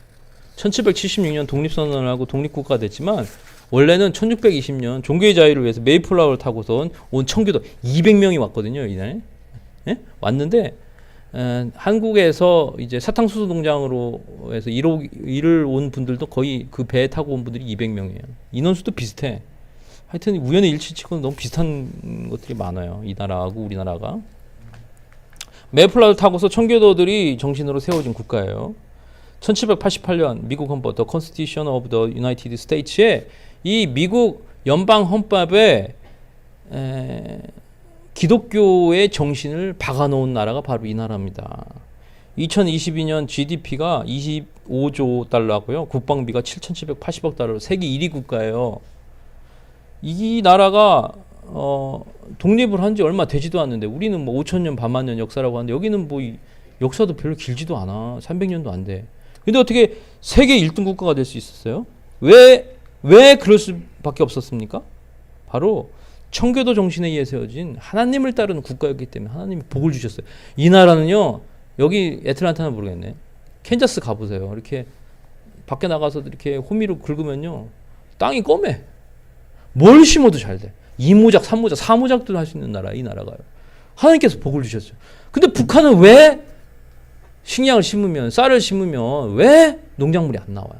1776년 독립선언을 하고 독립국가가 됐지만 원래는 1620년 종교의 자유를 위해서 메이플라워를 타고선 온 청교도 200명이 왔거든요, 이날. 예? 왔는데 한국에서 이제 사탕수수 농장으로 해서 일을 온 분들도 거의 그 배에 타고 온 분들이 200명이에요. 인원수도 비슷해. 하여튼 우연의 일치치고는 너무 비슷한 것들이 많아요. 이 나라하고 우리나라가. 메이플라워를 타고서 청교도들이 정신으로 세워진 국가예요. 1788년 미국 헌법 The Constitution of the United States에 이 미국 연방 헌법에 기독교의 정신을 박아놓은 나라가 바로 이 나라입니다. 2022년 GDP가 25조 달러고요. 국방비가 7,780억 달러로 세계 1위 국가예요. 이 나라가 독립을 한 지 얼마 되지도 않는데 우리는 뭐 5,000년 반만년 역사라고 하는데 여기는 뭐 역사도 별로 길지도 않아. 300년도 안 돼. 근데 어떻게 세계 1등 국가가 될 수 있었어요? 왜 그럴 수밖에 없었습니까? 바로 청교도 정신에 의해 세워진 하나님을 따르는 국가였기 때문에 하나님이 복을 주셨어요. 이 나라는요. 여기 애틀란타는 모르겠네. 캔자스 가보세요. 이렇게 밖에 나가서 이렇게 호미로 긁으면요. 땅이 검해. 뭘 심어도 잘 돼. 2모작, 3모작, 4모작도 할 수 있는 나라, 이 나라가요. 하나님께서 복을 주셨어요. 근데 북한은 왜 식량을 심으면, 쌀을 심으면 왜 농작물이 안 나와요?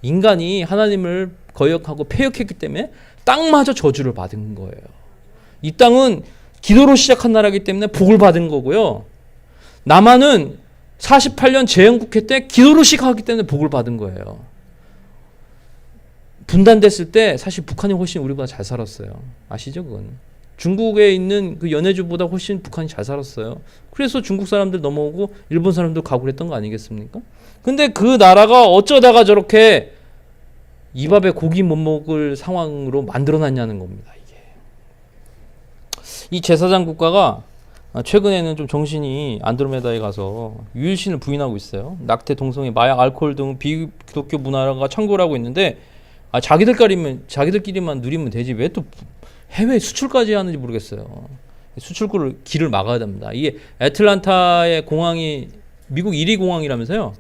인간이 하나님을 거역하고 폐역했기 때문에 땅마저 저주를 받은 거예요. 이 땅은 기도로 시작한 나라이기 때문에 복을 받은 거고요. 남한은 48년 재헌국회 때 기도로 시작하기 때문에 복을 받은 거예요. 분단됐을 때 사실 북한이 훨씬 우리보다 잘 살았어요. 아시죠? 그건. 중국에 있는 그 연해주보다 훨씬 북한이 잘 살았어요. 그래서 중국 사람들 넘어오고 일본 사람들 가고 그랬던 거 아니겠습니까? 근데 그 나라가 어쩌다가 저렇게 이 밥에 고기 못 먹을 상황으로 만들어놨냐는 겁니다. 이게 이 제사장 국가가 최근에는 좀 정신이 안드로메다에 가서 유일신을 부인하고 있어요. 낙태, 동성애, 마약, 알코올 등 비기독교 문화가 창궐하고 있는데 자기들끼리만 누리면 되지 왜 또 해외 수출까지 하는지 모르겠어요. 수출구를 길을 막아야 됩니다. 이게 애틀란타의 공항이 미국 1위 공항이라면서요.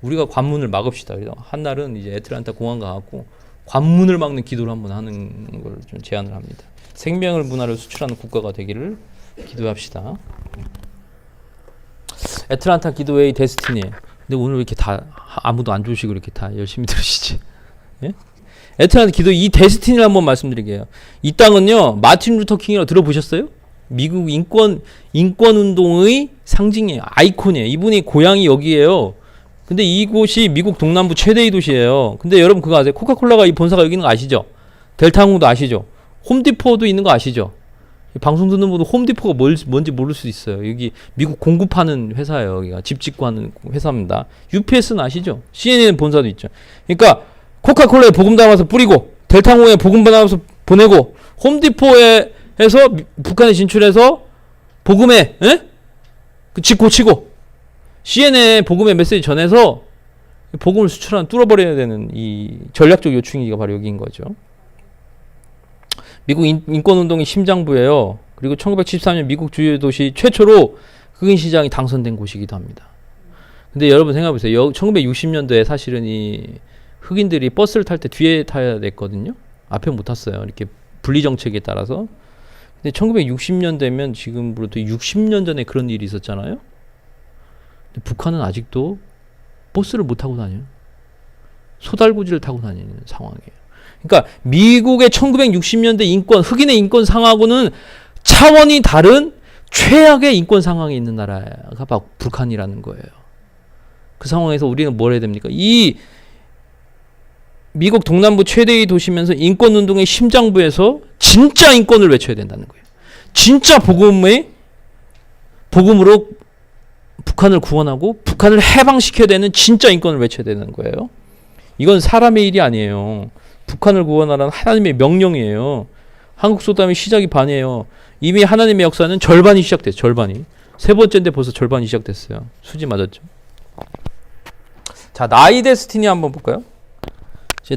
우리가 관문을 막읍시다. 그래서 한날은 이제 애틀란타 공항 가갖고 관문을 막는 기도를 한번 하는 걸 좀 제안을 합니다. 생명을 문화를 수출하는 국가가 되기를 기도합시다. 애틀란타 기도회의 데스티니. 근데 오늘 왜 이렇게 다 아무도 안 좋으시고 이렇게 다 열심히 들으시지? 예? 애틀란타 기도 이 데스티니를 한번 말씀드릴게요. 이 땅은요 마틴 루터 킹이라고 들어보셨어요? 미국 인권 운동의 상징이에요. 아이콘이에요. 이분이 고향이 여기에요. 근데 이곳이 미국 동남부 최대의 도시예요. 근데 여러분 그거 아세요? 코카콜라가 이 본사가 여기 있는 거 아시죠? 델타항공도 아시죠? 홈디포도 있는 거 아시죠? 방송 듣는 분도 홈디포가 뭔지 모를 수 있어요. 여기 미국 공급하는 회사예요. 여기가 집 짓고 하는 회사입니다. UPS는 아시죠? CNN 본사도 있죠. 그러니까 코카콜라에 복음 담아서 뿌리고 델타항공에 복음 담아서 보내고 홈디포에서 북한에 진출해서 복음에 그 집 고치고 CNN에 복음의 메시지 전해서 복음을 수출하는 뚫어버려야 되는 이 전략적 요충지가 바로 여기인 거죠. 미국 인권운동의 심장부예요. 그리고 1973년 미국 주요 도시 최초로 흑인 시장이 당선된 곳이기도 합니다. 근데 여러분 생각해보세요. 1960년도에 사실은 이 흑인들이 버스를 탈 때 뒤에 타야 됐거든요. 앞에 못 탔어요. 이렇게 분리 정책에 따라서. 근데 1960년 되면 지금으로부터 60년 전에 그런 일이 있었잖아요. 근데 북한은 아직도 버스를 못 타고 다녀요. 소달구지를 타고 다니는 상황이에요. 그러니까 미국의 1960년대 인권, 흑인의 인권 상황하고는 차원이 다른 최악의 인권 상황이 있는 나라가 바로 북한이라는 거예요. 그 상황에서 우리는 뭘 해야 됩니까? 이 미국 동남부 최대의 도시면서 인권운동의 심장부에서 진짜 인권을 외쳐야 된다는 거예요. 진짜 복음으로 북한을 구원하고 북한을 해방시켜야 되는 진짜 인권을 외쳐야 되는 거예요. 이건 사람의 일이 아니에요. 북한을 구원하라는 하나님의 명령이에요. 한국 소담의 시작이 반이에요. 이미 하나님의 역사는 절반이 시작됐어요. 절반이. 세 번째인데 벌써 절반이 시작됐어요. 수지 맞았죠. 자, 나이 데스티니 한번 볼까요?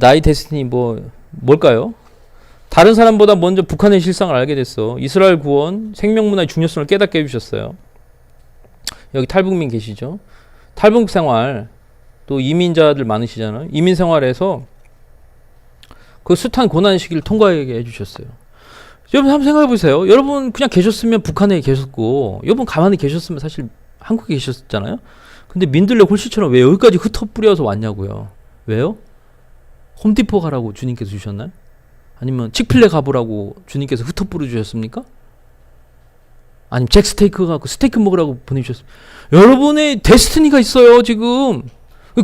나이 데스티니 뭘까요? 다른 사람보다 먼저 북한의 실상을 알게 됐어. 이스라엘 구원, 생명문화의 중요성을 깨닫게 해주셨어요. 여기 탈북민 계시죠? 탈북 생활, 또 이민자들 많으시잖아요. 이민 생활에서 그 숱한 고난의 시기를 통과하게 해주셨어요. 여러분 한번 생각해 보세요. 여러분 그냥 계셨으면 북한에 계셨고, 여러분 가만히 계셨으면 사실 한국에 계셨잖아요. 근데 민들레 홀씨처럼 왜 여기까지 흩어뿌려서 왔냐고요. 왜요? 홈디포 가라고 주님께서 주셨나요? 아니면 칙필레 가보라고 주님께서 흩어뿌려 주셨습니까? 아니면 잭스테이크 갖고 스테이크 먹으라고 보내주셨습니까? 여러분의 데스티니가 있어요 지금.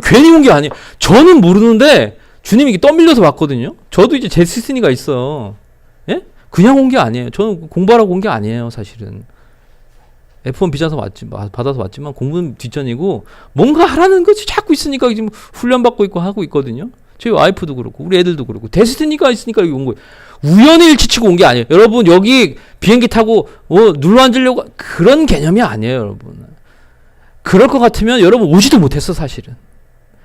괜히 온 게 아니에요. 저는 모르는데 주님이 이게 떠밀려서 왔거든요. 저도 이제 데스티니가 있어. 예? 그냥 온 게 아니에요. 저는 공부하라고 온 게 아니에요 사실은. F1 비자 받아서 왔지만 공부는 뒷전이고 뭔가 하라는 것이 자꾸 있으니까 지금 훈련받고 있고 하고 있거든요. 저희 와이프도 그렇고 우리 애들도 그렇고 데스티니가 있으니까 여기 온 거예요. 우연히 일치치고 온 게 아니에요. 여러분 여기 비행기 타고 눌러 앉으려고 그런 개념이 아니에요. 여러분. 그럴 것 같으면 여러분 오지도 못했어 사실은.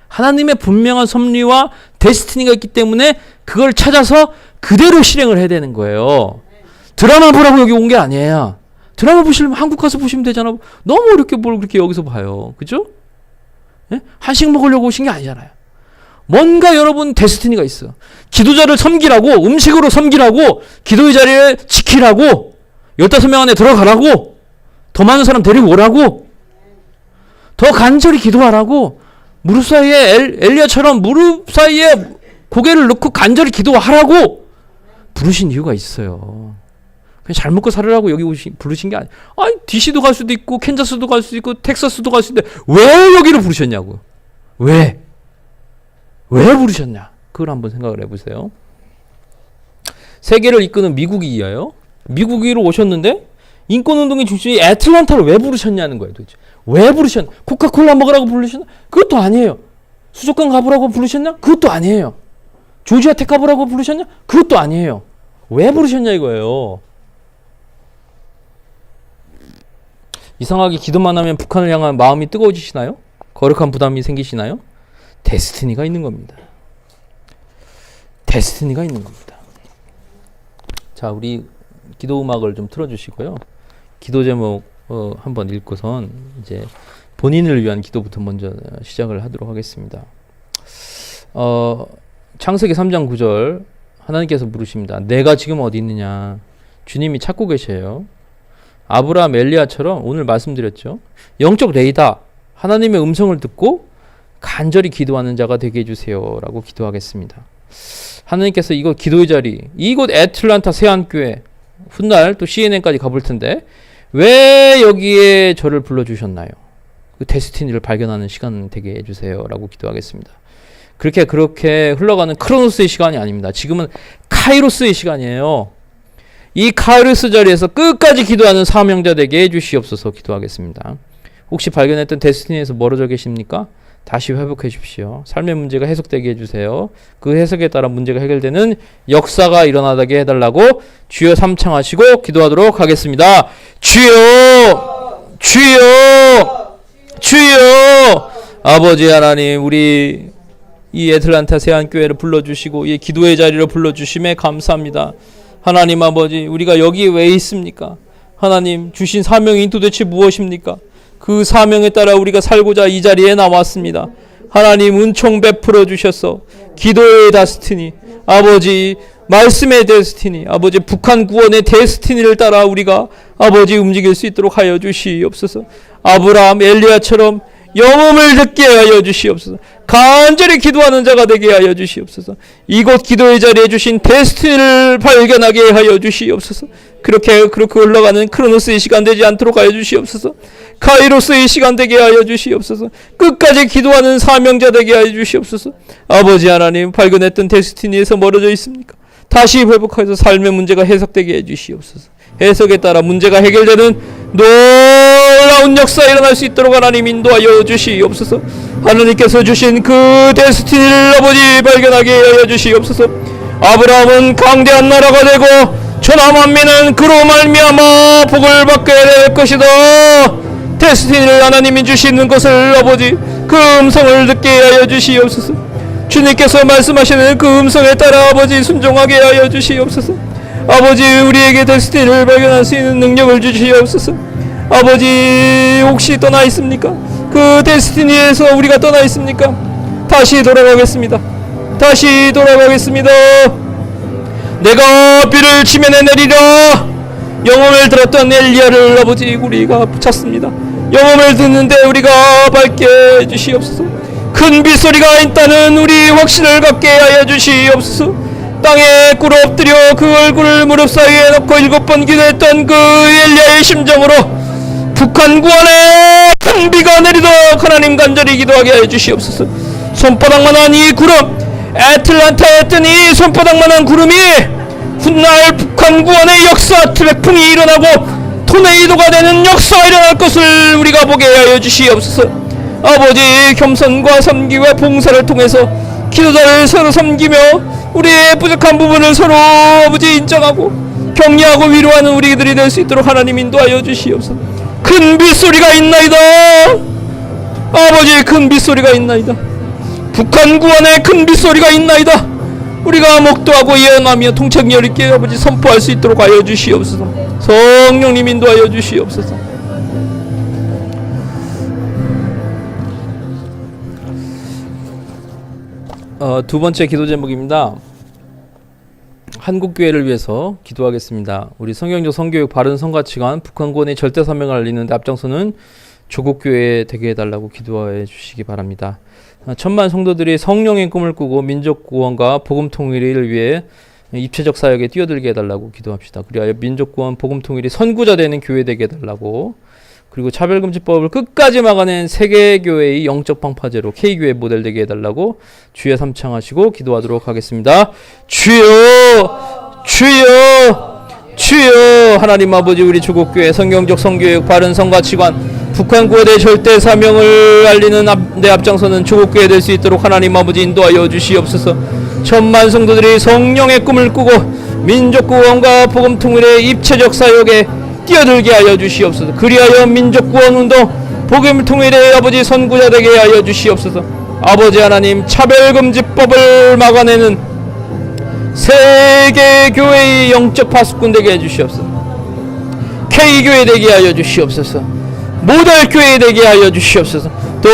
하나님의 분명한 섭리와 데스티니가 있기 때문에 그걸 찾아서 그대로 실행을 해야 되는 거예요. 드라마 보라고 여기 온 게 아니에요. 드라마 보시려면 한국 가서 보시면 되잖아. 너무 어렵게 뭘 그렇게 여기서 봐요. 그죠? 예? 한식 먹으려고 오신 게 아니잖아요. 뭔가 여러분 데스티니가 있어. 기도자를 섬기라고, 음식으로 섬기라고, 기도의 자리를 지키라고, 15명 안에 들어가라고, 더 많은 사람 데리고 오라고, 더 간절히 기도하라고, 무릎 사이에 엘리야처럼 무릎 사이에 고개를 넣고 간절히 기도하라고 부르신 이유가 있어요. 그냥 잘 먹고 살으라고 여기 부르신 게 아니에요. 아니 DC도 갈 수도 있고 캔자스도 갈 수도 있고 텍사스도 갈 수도 있는데 왜 여기를 부르셨냐고. 왜 부르셨냐. 그걸 한번 생각을 해보세요. 세계를 이끄는 미국이에요. 미국으로 오셨는데 인권운동의 중심이 애틀란타를 왜 부르셨냐는 거예요. 도대체 왜 부르셨나? 코카콜라 먹으라고 부르셨나? 그것도 아니에요. 수족관 가보라고 부르셨냐? 그것도 아니에요. 조지아 텍 가보라고 부르셨냐? 그것도 아니에요. 왜 부르셨냐 이거예요. 이상하게 기도만 하면 북한을 향한 마음이 뜨거워지시나요? 거룩한 부담이 생기시나요? 데스티니가 있는 겁니다. 데스티니가 있는 겁니다. 자, 우리 기도 음악을 좀 틀어주시고요. 기도 제목 한번 읽고선 이제 본인을 위한 기도부터 먼저 시작을 하도록 하겠습니다. 창세기 3장 9절 하나님께서 물으십니다. 내가 지금 어디 있느냐? 주님이 찾고 계셔요. 아브라함, 엘리야처럼 오늘 말씀드렸죠. 영적 레이더, 하나님의 음성을 듣고 간절히 기도하는 자가 되게 해주세요 라고 기도하겠습니다. 하나님께서 이곳 기도의 자리, 이곳 애틀란타 세안교회, 훗날 또 CNN까지 가볼 텐데 왜 여기에 저를 불러주셨나요? 그 데스티니를 발견하는 시간 되게 해주세요 라고 기도하겠습니다. 그렇게 흘러가는 크로노스의 시간이 아닙니다. 지금은 카이로스의 시간이에요. 이 카이로스 자리에서 끝까지 기도하는 사명자 되게 해주시옵소서 기도하겠습니다. 혹시 발견했던 데스티니에서 멀어져 계십니까? 다시 회복해 주십시오. 삶의 문제가 해석되게 해주세요. 그 해석에 따라 문제가 해결되는 역사가 일어나게 해달라고 주여 삼창하시고 기도하도록 하겠습니다. 주여, 주여, 주여. 아버지 하나님, 우리 이 애틀란타 세안교회를 불러주시고 이 기도의 자리로 불러주심에 감사합니다. 하나님 아버지, 우리가 여기 왜 있습니까? 하나님 주신 사명이 도대체 무엇입니까? 그 사명에 따라 우리가 살고자 이 자리에 나왔습니다. 하나님 은총 베풀어 주셔서 기도의 데스티니, 아버지 말씀의 데스티니, 아버지 북한 구원의 데스티니를 따라 우리가 아버지 움직일 수 있도록 하여 주시옵소서. 아브라함, 엘리야처럼 영음을 듣게 하여 주시옵소서. 간절히 기도하는 자가 되게 하여 주시옵소서. 이곳 기도의 자리에 주신 데스티니를 발견하게 하여 주시옵소서. 그렇게 흘러가는 크로노스의 시간 되지 않도록 하여 주시옵소서. 카이로스의 시간 되게 하여 주시옵소서. 끝까지 기도하는 사명자 되게 하여 주시옵소서. 아버지 하나님, 발견했던 데스티니에서 멀어져 있습니까? 다시 회복해서 삶의 문제가 해석되게 해 주시옵소서. 해석에 따라 문제가 해결되는 놀라운 역사 일어날 수 있도록 하나님 인도하여 주시옵소서. 하나님께서 주신 그 데스티니를 아버지 발견하게 하여 주시옵소서. 아브라함은 강대한 나라가 되고 천하만민은 그로 말미암아 복을 받게 될 것이다. 데스티니를 하나님이 주시는 것을 아버지 그 음성을 듣게 하여 주시옵소서. 주님께서 말씀하시는 그 음성에 따라 아버지 순종하게 하여 주시옵소서. 아버지 우리에게 데스티니를 발견할 수 있는 능력을 주시옵소서. 아버지 혹시 떠나 있습니까? 그 데스티니에서 우리가 떠나 있습니까? 다시 돌아가겠습니다. 다시 돌아가겠습니다. 내가 비를 지면에 내리라. 영음을 들었던 엘리야를 아버지 우리가 찾습니다. 영음을 듣는데 우리가 밝게 해주시옵소서. 큰 빗소리가 있다는 우리 확신을 갖게 하여 주시옵소서. 땅에 꿇어 엎드려 그 얼굴을 무릎 사이에 놓고 7번 기도했던 그 엘리야의 심정으로 북한 구원에 큰 비가 내리도록 하나님 간절히 기도하게 하여 주시옵소서. 손바닥만한 이 구름, 애틀란타에 뜬 이 손바닥만한 구름이 훗날 북한 구원의 역사 태풍이 일어나고 토네이도가 되는 역사가 일어날 것을 우리가 보게 하여 주시옵소서. 아버지 겸손과 섬기와 봉사를 통해서 기도자를 서로 섬기며 우리의 부족한 부분을 서로 아버지 인정하고 격려하고 위로하는 우리들이 될 수 있도록 하나님 인도하여 주시옵소서. 큰 빗소리가 있나이다. 아버지 큰 빗소리가 있나이다. 북한 구원에 큰 빗소리가 있나이다. 우리가 목도하고 예언하며 통창력 있게 아버지 선포할 수 있도록 하여 주시옵소서. 성령님 인도하여 주시옵소서. 두 번째 기도 제목입니다. 한국교회를 위해서 기도하겠습니다. 우리 성경적 성교육 바른 성가치관 북한구원의 절대 사명을 알리는데 앞장서는 조국교회 되게 해달라고 기도해 주시기 바랍니다. 천만 성도들이 성령의 꿈을 꾸고 민족 구원과 복음 통일을 위해 입체적 사역에 뛰어들게 해달라고 기도합시다. 그리하여 민족 구원 복음 통일이 선구자 되는 교회 되게 해달라고, 그리고 차별금지법을 끝까지 막아낸 세계교회의 영적 방파제로 K교회 모델 되게 해달라고 주여 삼창하시고 기도하도록 하겠습니다. 주여, 주여, 주여 하나님 아버지 우리 조국교회 성경적 성교육 바른 성가치관 북한 구호대 절대 사명을 알리는 내 앞장서는 조국교회 될 수 있도록 하나님 아버지 인도하여 주시옵소서. 천만 성도들이 성령의 꿈을 꾸고 민족 구원과 복음 통일의 입체적 사역에 뛰어들게 하여 주시옵소서. 그리하여 민족 구원 운동 복음 통일의 아버지 선구자 되게 하여 주시옵소서. 아버지 하나님 차별금지법을 막아내는 세계 교회의 영적 파수꾼 되게 해 주시옵소서. K교회 되게 하여 주시옵소서. 모델 교회 되게 하여 주시옵소서. 또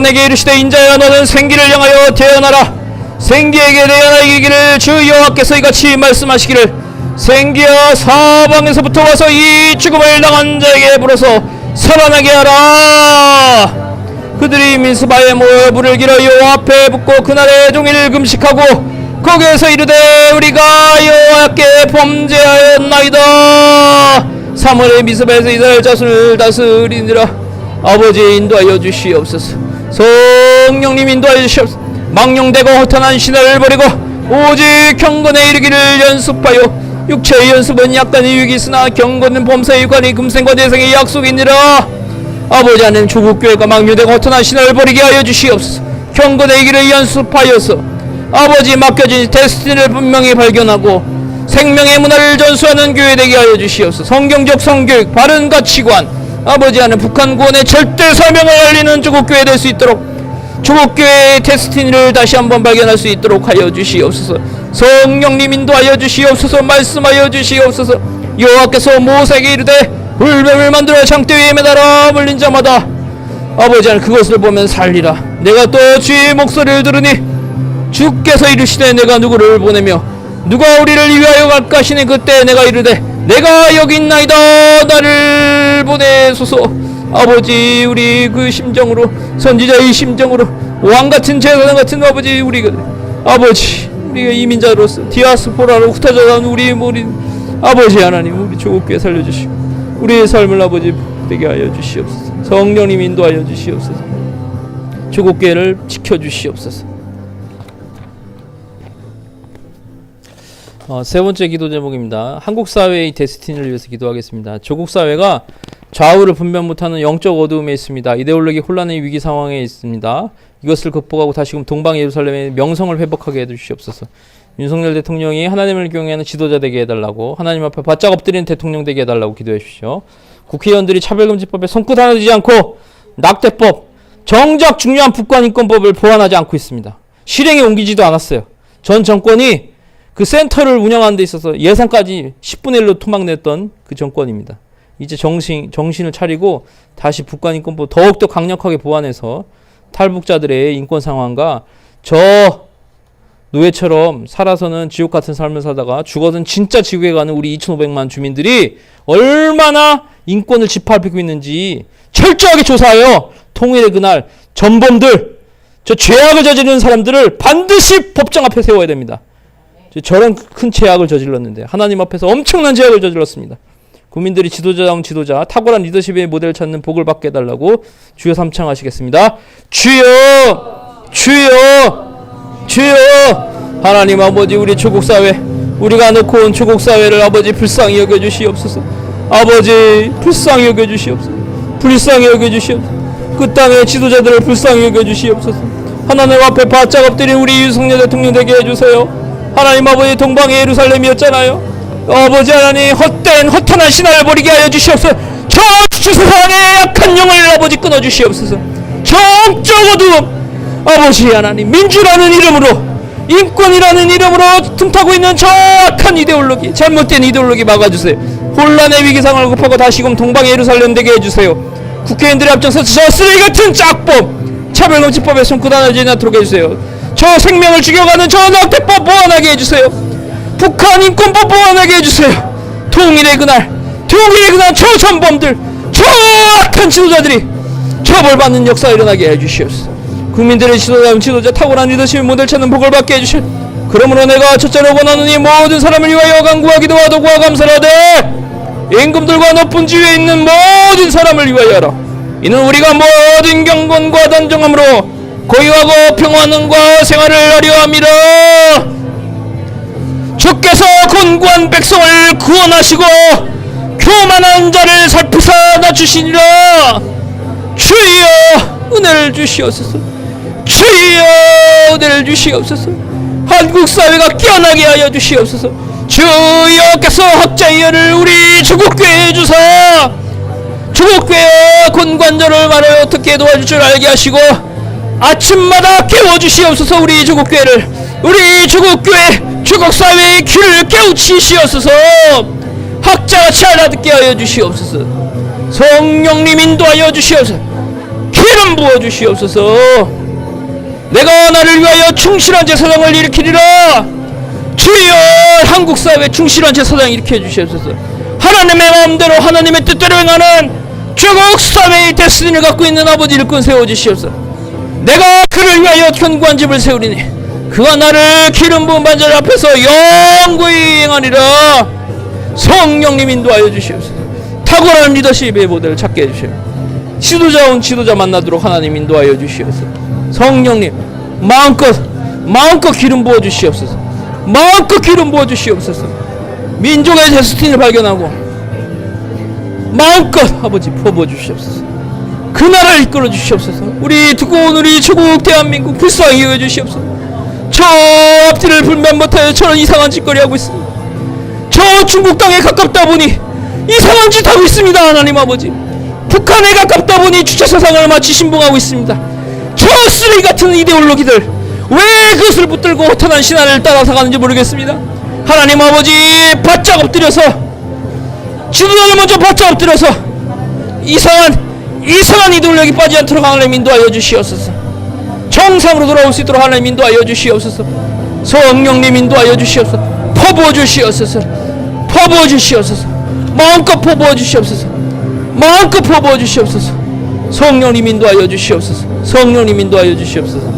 내게 이르시되 인자야 너는 생기를 향하여 태어나라. 생기에게 대하여 이기를 주 여호와께서 이같이 말씀하시기를 생기야 사방에서부터 와서 이 죽음을 당한 자에게 불어서 살아나게 하라. 그들이 미스바에 모여 불을 길어 여호와 앞에 붙고 그날의 종일 금식하고 거기에서 이르되 우리가 여호와께 범죄하였나이다. 3월의 미스바에서 이스라엘 자손을 다스리느라 아버지 인도하여 주시옵소서. 성령님 인도하여 주시옵소서. 망령되고 허탄한 신화를 버리고 오직 경건에 이르기를 연습하여 육체의 연습은 약간의 유익이 있으나 경건은 범사의 유관이 금생과 대생의 약속이니라. 아버지 하나님 조국교회가 망령되고 허탄한 신화를 버리게 하여 주시옵소서. 경건에 이르기를 연습하여서 아버지 맡겨진 데스티니를 분명히 발견하고 생명의 문화를 전수하는 교회 되게 하여 주시옵소서. 성경적 성교육 바른 가치관 아버지 하나님 북한 구원의 절대 사명을 알리는 조국교회 될 수 있도록 조국교회의 데스티니를 다시 한번 발견할 수 있도록 하여 주시옵소서. 성령님 인도하여 주시옵소서. 말씀하여 주시옵소서. 여호와께서 모세에게 이르되 불뱀을 만들어 장대 위에 매달아 물린 자마다 아버지 하나님 그것을 보면 살리라. 내가 또 주의 목소리를 들으니 주께서 이르시되 내가 누구를 보내며 누가 우리를 위하여 갈까 하시니 그때 내가 이르되 내가 여기 있나이다 나를 보내소서. 아버지 우리 그 심정으로 선지자의 심정으로 왕같은 제사장 같은 아버지 우리가 아버지 우리가 이민자로서 디아스포라로 흩어져 나온 우리 모린 아버지 하나님 우리 조국교회 살려주시고 우리의 삶을 아버지 되게 하여 주시옵소서. 성령님 인도하여 주시옵소서. 조국교회를 지켜주시옵소서. 세 번째 기도 제목입니다. 한국 사회의 데스티니를 위해서 기도하겠습니다. 조국 사회가 좌우를 분별 못하는 영적 어두움에 있습니다. 이데올로기 혼란의 위기 상황에 있습니다. 이것을 극복하고 다시금 동방 예루살렘의 명성을 회복하게 해주시옵소서. 윤석열 대통령이 하나님을 경외하는 지도자 되게 해달라고 하나님 앞에 바짝 엎드리는 대통령 되게 해달라고 기도해 주십시오. 국회의원들이 차별금지법에 손끝 하나 대지 않고 낙태법, 정작 중요한 북한인권법을 보완하지 않고 있습니다. 실행에 옮기지도 않았어요. 전 정권이 그 센터를 운영하는 데 있어서 예산까지 10분의 1로 토막냈던 그 정권입니다. 이제 정신을 차리고 다시 북한인권법 더욱더 강력하게 보완해서 탈북자들의 인권 상황과 저 노예처럼 살아서는 지옥 같은 삶을 살다가 죽어서는 진짜 지옥에 가는 우리 2,500만 주민들이 얼마나 인권을 짓밟히고 있는지 철저하게 조사하여 통일의 그날 전범들, 저 죄악을 저지르는 사람들을 반드시 법정 앞에 세워야 됩니다. 저런 큰 죄악을 저질렀는데 하나님 앞에서 엄청난 죄악을 저질렀습니다. 국민들이 지도자다운 지도자, 탁월한 리더십의 모델을 찾는 복을 받게 해달라고 주여 삼창하시겠습니다. 주여, 주여, 주여. 하나님 아버지 우리 조국사회, 우리가 놓고 온 조국사회를 아버지 불쌍히 여겨주시옵소서. 아버지 불쌍히 여겨주시옵소서. 불쌍히 여겨주시옵소서. 그 땅의 지도자들을 불쌍히 여겨주시옵소서. 하나님 앞에 바짝 엎드린 우리 윤석열 대통령 되게 해주세요. 하나님 아버지 동방의 예루살렘이었잖아요. 아버지 하나님 헛된 허탄한 신화를 버리게 하여 주시옵소서. 저 세상의 약한 영을 아버지 끊어주시옵소서. 정적 어두움 아버지 하나님 민주라는 이름으로 인권이라는 이름으로 틈타고 있는 저 악한 이데올로기 잘못된 이데올로기 막아주세요. 혼란의 위기상을 급하고 다시금 동방의 예루살렘 되게 해주세요. 국회의원들이 앞장서서 저 쓰레기 같은 짝법 차별금지법에 손끝 하나 대지 않도록 해주세요. 저 생명을 죽여가는 저 낙태법 보완하게 해주세요. 북한 인권법 보완하게 해주세요. 통일의 그날 저 전범들 저 악한 지도자들이 처벌받는 역사가 일어나게 해주시옵소서. 국민들의 지도자 탁월한 리더십의 모델 찾는 복을 받게 해주시옵소서. 그러므로 내가 첫째로 권하노니 모든 사람을 위하여 간구하기도 하도구와 감사를 하되 임금들과 높은 지위에 있는 모든 사람을 위하여 하라. 이는 우리가 모든 경건과 단정함으로 고유하고 평안과 생활을 하려 함이라. 주께서 곤고한 백성을 구원하시고 교만한 자를 살피사 낮추시니라. 주여 은혜를 주시옵소서. 주여 은혜를 주시옵소서. 한국 사회가 깨어나게 하여 주시옵소서. 주여께서 학자이여를 우리 주국교회에 주사 주국교회와 곤관절을 말을 어떻게 도와줄 줄 알게 하시고 아침마다 깨워주시옵소서. 우리 주국교회를, 우리 주국교회 주국사회의 귀를 깨우치시옵소서. 학자같이 알아듣게 하여 주시옵소서. 성령님 인도하여 주시옵소서. 기름 부어 주시옵소서. 내가 나를 위하여 충실한 제사장을 일으키리라. 주여 한국사회 충실한 제사장 일으켜 주시옵소서. 하나님의 마음대로 하나님의 뜻대로 행하는 주국사회의 데스티니를 갖고 있는 아버지 일꾼 세워주시옵소서. 내가 그를 위하여 견고한 집을 세우리니 그가 나를 기름 부은 반절 앞에서 영구히 행하리라. 성령님 인도하여 주시옵소서. 탁월한 리더십의 모델을 찾게 해주시옵소서. 지도자온 지도자 만나도록 하나님 인도하여 주시옵소서. 성령님 마음껏 기름 부어 주시옵소서. 마음껏 기름 부어 주시옵소서. 민족의 데스티니를 발견하고 마음껏 아버지 부어 주시옵소서. 그 나라를 이끌어 주시옵소서. 우리 두고온 우리 조국 대한민국 불쌍히 여겨 주시옵소서. 저 앞뒤를 분별 못하여 저런 이상한 짓거리 하고 있습니다. 저 중국 땅에 가깝다 보니 이상한 짓 하고 있습니다. 하나님 아버지, 북한에 가깝다 보니 주체사상을 마치 신봉하고 있습니다. 저 쓰레기 같은 이데올로기들 왜 그것을 붙들고 허탄한 신화를 따라서 가는지 모르겠습니다. 하나님 아버지, 바짝 엎드려서 지도자를 먼저 바짝 엎드려서 이상한 이데올로기 빠지지 않도록 하나님 인도하여 주시옵소서. 정상으로 돌아올 수 있도록 하나님 인도하여 주시옵소서. 성령님 인도하여 주시옵소서. 퍼부어 주시옵소서. 퍼부어 주시옵소서. 마음껏 퍼부어 주시옵소서. 마음껏 퍼부어 주시옵소서. 성령님 인도하여 주시옵소서. 성령님 인도하여 주시옵소서.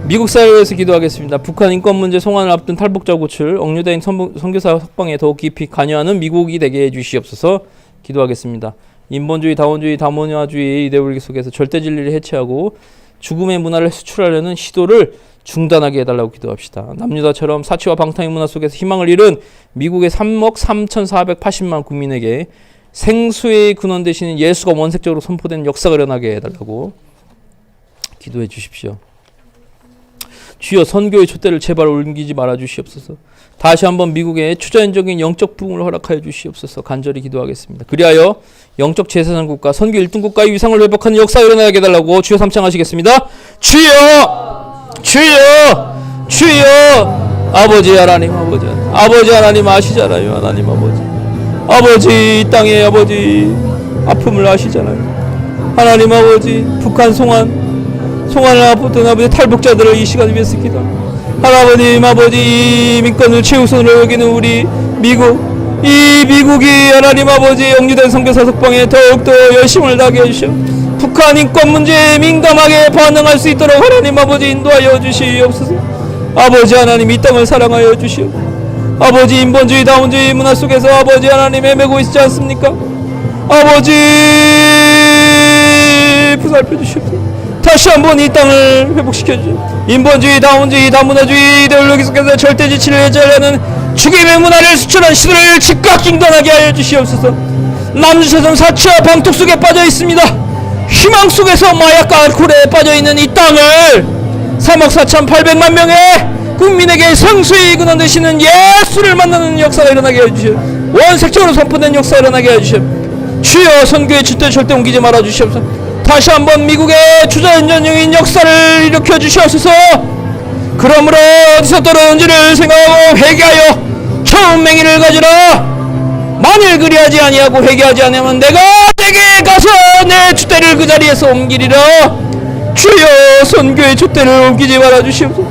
미국 사회에서 기도하겠습니다. 북한 인권 문제 송환을 앞둔 탈북자 구출, 억류된 선교사 석방에 더욱 깊이 관여하는 미국이 되게 해주시옵소서. 기도하겠습니다. 인본주의, 다원주의, 다문화주의 이데올로기 속에서 절대 진리를 해체하고 죽음의 문화를 수출하려는 시도를 중단하게 해달라고 기도합시다. 남유다처럼 사치와 방탕의 문화 속에서 희망을 잃은 미국의 3억 3,480만 국민에게 생수의 근원 되시는 예수가 원색적으로 선포된 역사가 일어나게 해달라고 기도해 주십시오. 주여 선교의 촛대를 제발 옮기지 말아 주시옵소서. 다시 한번 미국의 초자연적인 영적 부흥을 허락하여 주시옵소서. 간절히 기도하겠습니다. 그리하여 영적 제사장 국가, 선교 1등 국가의 위상을 회복하는 역사가 일어나게 해달라고 주여 삼창하시겠습니다. 주여, 주여, 주여. 아버지 하나님, 아버지 하나님 아시잖아요. 하나님 아버지 이 땅에 아버지 아픔을 아시잖아요. 하나님 아버지, 북한 송환을 앞뒀던 아버지 탈북자들을 이 시간에 위해서 기도합니다. 하나님 아버지, 민권을 최우선으로 여기는 우리 미국, 이 미국이 하나님 아버지 억류된 선교사 석방에 더욱더 열심을 다하게 해주시오. 북한 인권 문제에 민감하게 반응할 수 있도록 하나님 아버지 인도하여 주시옵소서. 아버지 하나님, 이 땅을 사랑하여 주시오. 아버지, 인본주의 다운주의 문화 속에서 아버지 하나님 헤매고 있지 않습니까? 아버지 보살펴 주시옵소서. 다시 한번 이 땅을 회복시켜 주시오. 인본주의, 다운주의, 다문화주의 이데올로기 속에서 절대 지치를 해제하려는 죽임의 문화를 수출한 시도를 즉각 중단하게 하여 주시옵소서. 남주세선 사치와 방독 속에 빠져 있습니다. 희망 속에서 마약과 알코올에 빠져 있는 이 땅을 3억 4,800만 명의 국민에게 생수의 근원 되시는 예수를 만나는 역사가 일어나게 해주시오. 원색적으로 선포된 역사가 일어나게 해주시오. 주여 선교의 주대 절대 옮기지 말아 주시옵소서. 다시 한번 미국의 주저연전적인 역사를 일으켜 주시옵소서. 그러므로 어디서 떨어졌는지를 생각하고 회개하여 처음 맹의를 가지라. 만일 그리하지 아니하고 회개하지 아니하면 내가 내게 가서 내 주대를 그 자리에서 옮기리라. 주여 선교의 주대를 옮기지 말아 주시옵소서.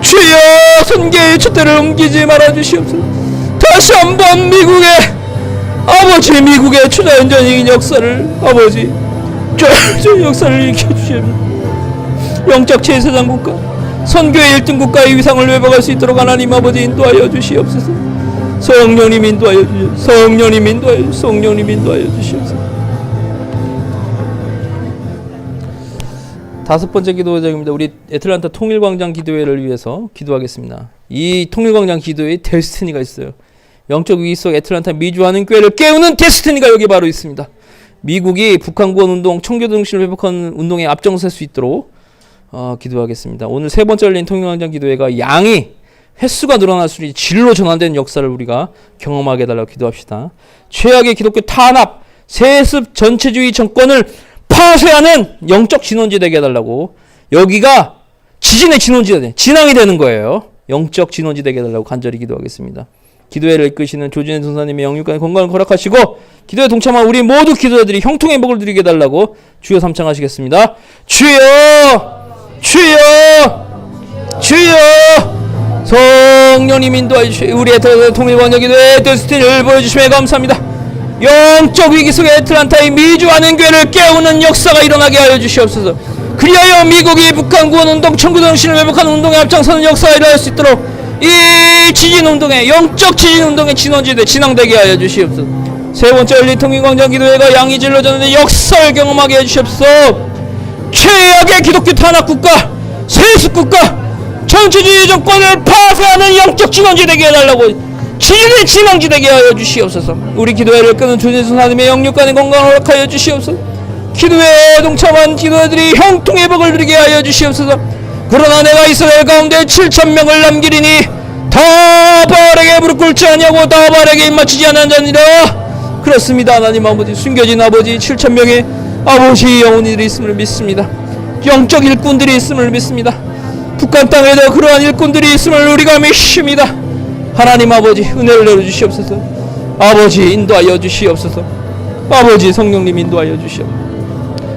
주여 선교의 주대를 옮기지 말아 주시옵소서. 다시 한번 미국의 주저연전적인 역사를 아버지 저 역사를 일으켜주시옵소서. 영적 제사장 국가, 선교의 1등 국가의 위상을 회복할 수 있도록 하나님 아버지 인도하여 주시옵소서. 성령님 인도하여 주시옵소서. 성령님 인도하여 주시옵소서. 다섯 번째 기도 제목입니다. 우리 애틀란타 통일광장 기도회를 위해서 기도하겠습니다. 이 통일광장 기도회에 데스티니가 있어요. 영적 위기 속 애틀란타 미주하는 교회를 깨우는 데스티니가 여기 바로 있습니다. 미국이 북한 구원 운동, 청교 정신을 회복하는 운동에 앞장설 수 있도록 기도하겠습니다. 오늘 세 번째 열린 통일광장 기도회가 양이 횟수가 늘어날수록 질로 전환되는 역사를 우리가 경험하게 해달라고 기도합시다. 최악의 기독교 탄압, 세습 전체주의 정권을 파쇄하는 영적 진원지 되게 해달라고. 여기가 지진의 진원지가 진앙이 되는 거예요. 영적 진원지 되게 해달라고 간절히 기도하겠습니다. 기도회를 이끄시는 조진혜 전사님의 영육간의 건강을 허락하시고 기도에 동참한 우리 모두 기도자들이 형통의 복을 누리게 해달라고 주여 삼창하시겠습니다. 주여 주여 주여 성령님 인도하여 주시오. 우리 애틀란타 통일광장 기도회 데스티니를 보여주심에 감사합니다. 영적 위기 속에 애틀란타의 미주하는 교회를 깨우는 역사가 일어나게 하여 주시옵소서. 그리하여 미국이 북한 구원 운동, 청구 정신을 회복하는 운동에 앞장서는 역사가 일어날 수 있도록 이 지진 운동에, 영적 지진 운동의 진원지대 진앙되게 하여 주시옵소서. 세 번째 열린 통일광장 기도회가 양이 질러 전하는 역사를 경험하게 해 주시옵소서. 최악의 기독교 탄압 국가, 세습 국가, 전체주의 정권을 파쇄하는 영적 진원지 되게 해달라고 지진의 진앙지 되게 하여 주시옵소서. 우리 기도회를 끄는 조진순 하나님의 영육간의 건강을 허락하여 주시옵소서. 기도회에 동참한 기도회들이 형통의 복을 누리게 하여 주시옵소서. 그러나 내가 이스라엘 가운데 7,000명을 남기리니 다 바알에게 무릎 꿇지 아니하고 다 바알에게 입맞추지 않은 자니라. 그렇습니다. 하나님 아버지, 숨겨진 아버지 7,000명의 아버지 영혼들이 있음을 믿습니다. 영적 일꾼들이 있음을 믿습니다. 북한 땅에도 그러한 일꾼들이 있음을 우리가 믿습니다. 하나님 아버지 은혜를 내려주시옵소서. 아버지 인도하여 주시옵소서. 아버지 성령님 인도하여 주시옵소서.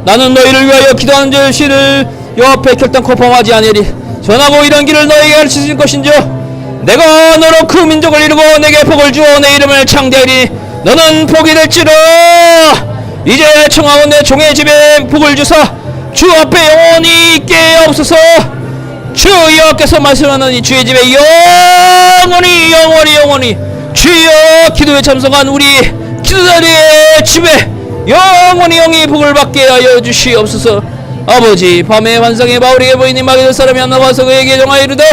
나는 너희를 위하여 기도하는 절실을 여호와 앞에 결단코 범하지 아니하리. 전하고 이런 길을 너에게 가르치실 것인지요 내가 너로 그 민족을 이루고 내게 복을 주어 내 이름을 창대하리니 너는 복이 될지라. 이제 청하고 내 종의 집에 복을 주사 주 앞에 영원히 있게 하옵소서. 주 여호와께서 말씀하노니 주의 집에 영원히 주여 기도에 참석한 우리 기도자들의 집에 영원히 복을 받게 하여 주시옵소서. 아버지 밤의 환상에 바울에게 보이니 마귀 될 사람이 하나 와서 그에게 정하여 이르되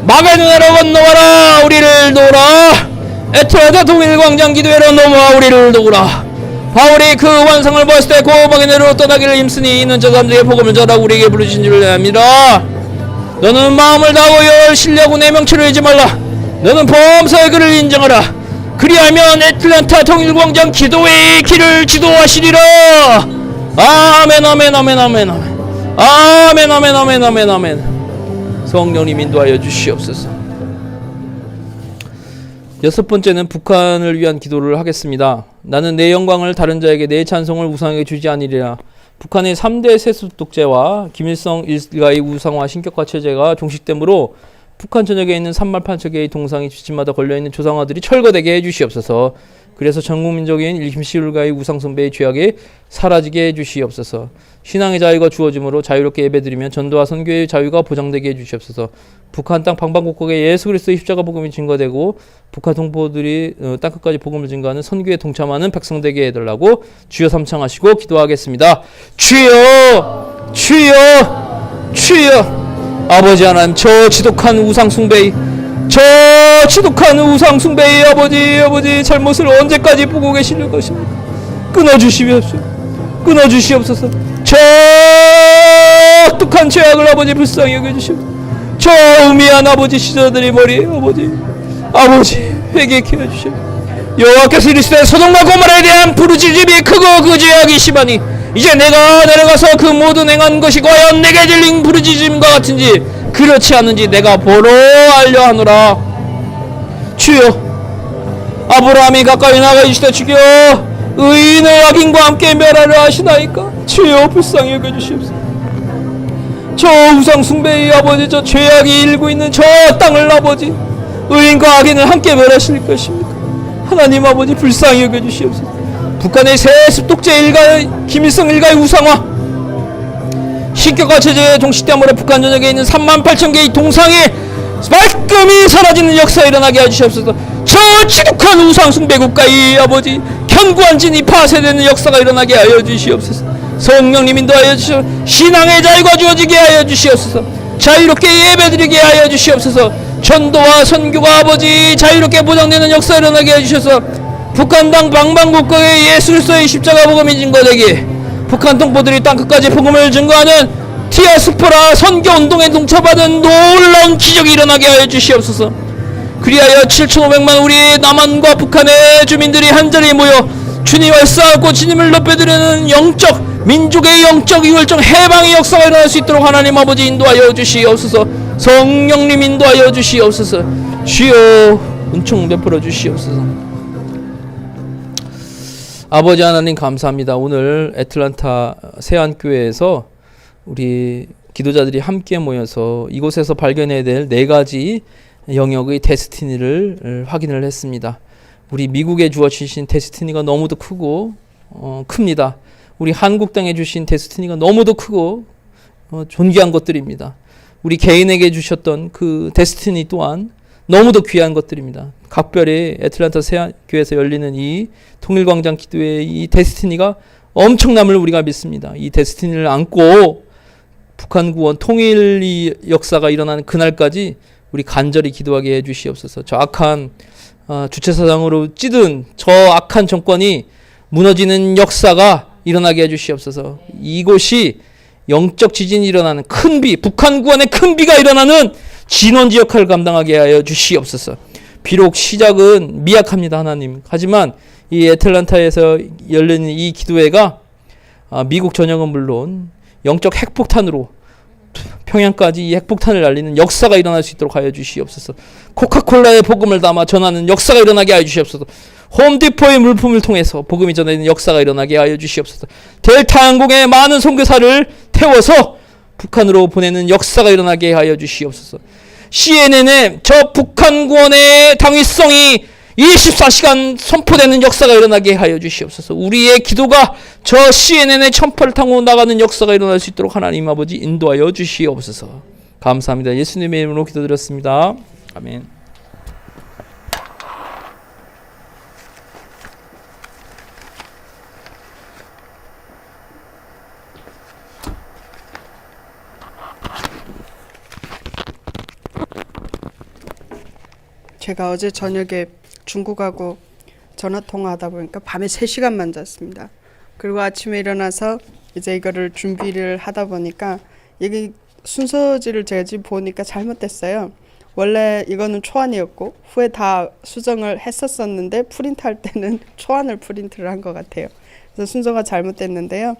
마귀의 눈으로 건너와라 우리를 도우라. 애틀란타 통일광장 기도회로 넘어와 우리를 도우라. 바울이 그 환상을 보았을 때 고박의 내로 떠나기를 힘쓰니 이는 저 사람들에게 복음을 전하고 우리에게 부르신 줄 압니다. 너는 마음을 다하여 신뢰하고 내 명철을 잃지 말라. 너는 범사의 그를 인정하라. 그리하면 애틀란타 통일광장 기도회의 길을 지도하시리라. 아멘 아멘 아멘 아멘 아멘 아멘 아멘 아멘 아멘. 성령님 인도하여 주시옵소서. 여섯 번째는 북한을 위한 기도를 하겠습니다. 나는 내 영광을 다른 자에게 내 찬송을 우상에게 주지 아니리라. 북한의 3대 세습 독재와 김일성 일가의 우상화 신격화 체제가 종식되므로 북한 전역에 있는 38,000개의 동상이 집집마다 걸려있는 조상화들이 철거되게 해주시옵소서. 그래서 전국민족인 일김씨 일가의 우상숭배의 죄악이 사라지게 해주시옵소서. 신앙의 자유가 주어짐으로 자유롭게 예배드리면 전도와 선교의 자유가 보장되게 해주시옵소서. 북한 땅 방방곡곡에 예수 그리스도의 십자가 복음이 증거되고 북한 동포들이 땅끝까지 복음을 증거하는 선교에 동참하는 백성 되게 해달라고 주여 삼창하시고 기도하겠습니다. 주여 주여 주여. 아버지 하나님, 저 지독한 우상숭배의 아버지 잘못을 언제까지 보고 계실 것입니까? 끊어주시옵소서. 저 독한 죄악을 아버지 불쌍히 여겨주시옵소서. 저 우미한 아버지 시저들의 머리에 아버지 회개케 해주시옵소서. 여호와께서 이르시되 소돔과 고모라에 대한 부르짖음이 크고 그 죄악이 심하니 이제 내가 내려가서 그 모든 행한 것이 과연 내게 들린 부르짖음과 같은지 그렇지 않은지 내가 보러 알려 하노라. 주여, 아브라함이 가까이 나가 이르시되 주여 의인을 악인과 함께 멸하려 하시나이까. 주여 불쌍히 여겨주시옵소서. 저 우상 숭배의 아버지, 저 죄악이 일고 있는 저 땅을 아버지 의인과 악인을 함께 멸하실 것입니까? 하나님 아버지 불쌍히 여겨주시옵소서. 북한의 세습 독재 일가, 김일성 일가의 우상화 신격화 체제에 종식되므로 북한 전역에 있는 38,000개의 동상이 말끔히 사라지는 역사 일어나게 해주시옵소서. 저 지독한 우상 숭배 국가의 아버지 견고한 진이 파쇄되는 역사가 일어나게 하여 주시옵소서. 성령님 인도하여 주시옵소서. 신앙의 자유가 주어지게 하여 주시옵소서. 자유롭게 예배드리게 하여 주시옵소서. 전도와 선교가 아버지 자유롭게 보장되는 역사 일어나게 해주셔서 북한 땅 방방곡곡에 예수 그리스도의 십자가 복음이 증거되게 북한 동포들이 땅끝까지 복음을 증거하는 디아스포라 선교운동에 동참하는 놀라운 기적이 일어나게 하여 주시옵소서. 그리하여 7,500만 우리 남한과 북한의 주민들이 한자리에 모여 주님을 쌓고 주님을 높여드리는 영적 민족의 영적 이월적 해방의 역사가 일어날 수 있도록 하나님 아버지 인도하여 주시옵소서. 성령님 인도하여 주시옵소서. 주여 은총 베풀어 주시옵소서. 아버지 하나님 감사합니다. 오늘 애틀란타 세안교회에서 우리 기도자들이 함께 모여서 이곳에서 발견해야 될 4가지 영역의 데스티니를 확인을 했습니다. 우리 미국에 주어주신 데스티니가 너무도 크고 큽니다. 우리 한국 땅에 주신 데스티니가 너무도 크고 존귀한 것들입니다. 우리 개인에게 주셨던 그 데스티니 또한 너무도 귀한 것들입니다. 각별히 애틀란타 세안교회에서 열리는 이 통일광장 기도회의 이 데스티니가 엄청남을 우리가 믿습니다. 이 데스티니를 안고 북한 구원 통일의 역사가 일어나는 그날까지 우리 간절히 기도하게 해주시옵소서. 저 악한 주체사상으로 찌든 저 악한 정권이 무너지는 역사가 일어나게 해주시옵소서. 이곳이 영적 지진이 일어나는 큰 비, 북한 구원의 큰 비가 일어나는 진원지 역할을 감당하게 하여 주시옵소서. 비록 시작은 미약합니다, 하나님. 하지만 이 애틀란타에서 열리는 이 기도회가 미국 전역은 물론 영적 핵폭탄으로 평양까지 이 핵폭탄을 날리는 역사가 일어날 수 있도록 하여 주시옵소서. 코카콜라의 복음을 담아 전하는 역사가 일어나게 하여 주시옵소서. 홈디포의 물품을 통해서 복음이 전하는 역사가 일어나게 하여 주시옵소서. 델타 항공의 많은 선교사를 태워서 북한으로 보내는 역사가 일어나게 하여 주시옵소서. CNN의 저 북한 구원의 당위성이 24시간 선포되는 역사가 일어나게 하여 주시옵소서. 우리의 기도가 저 CNN의 천파를 타고 나가는 역사가 일어날 수 있도록 하나님 아버지 인도하여 주시옵소서. 감사합니다. 예수님의 이름으로 기도드렸습니다. 아멘. 제가 어제 저녁에 중국하고 전화 통화하다 보니까 밤에 3시간만 잤습니다. 그리고 아침에 일어나서 이제 이거를 준비를 하다 보니까 여기 순서지를 제가 지금 보니까 잘못됐어요. 원래 이거는 초안이었고 후에 다 수정을 했었었는데 프린트할 때는 초안을 프린트를 한 것 같아요. 그래서 순서가 잘못됐는데요.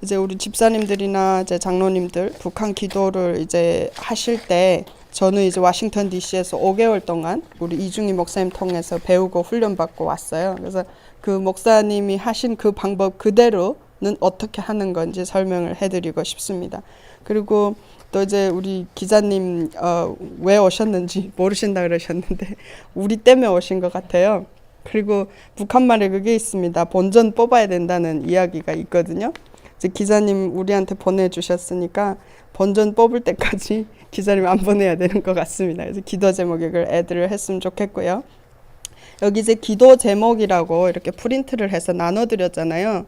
이제 우리 집사님들이나 이제 장로님들 북한 기도를 이제 하실 때 저는 이제 워싱턴 DC에서 5개월 동안 우리 이중희 목사님 통해서 배우고 훈련받고 왔어요. 그래서 그 목사님이 하신 그 방법 그대로는 어떻게 하는 건지 설명을 해드리고 싶습니다. 그리고 또 이제 우리 기자님 왜 오셨는지 모르신다 그러셨는데 우리 때문에 오신 것 같아요. 그리고 북한말에 그게 있습니다. 본전 뽑아야 된다는 이야기가 있거든요. 이제 기자님 우리한테 보내주셨으니까 본전 뽑을 때까지 기자님 안 보내야 되는 것 같습니다. 그래서 기도 제목을 애들을 했으면 좋겠고요. 여기 이제 기도 제목이라고 이렇게 프린트를 해서 나눠드렸잖아요.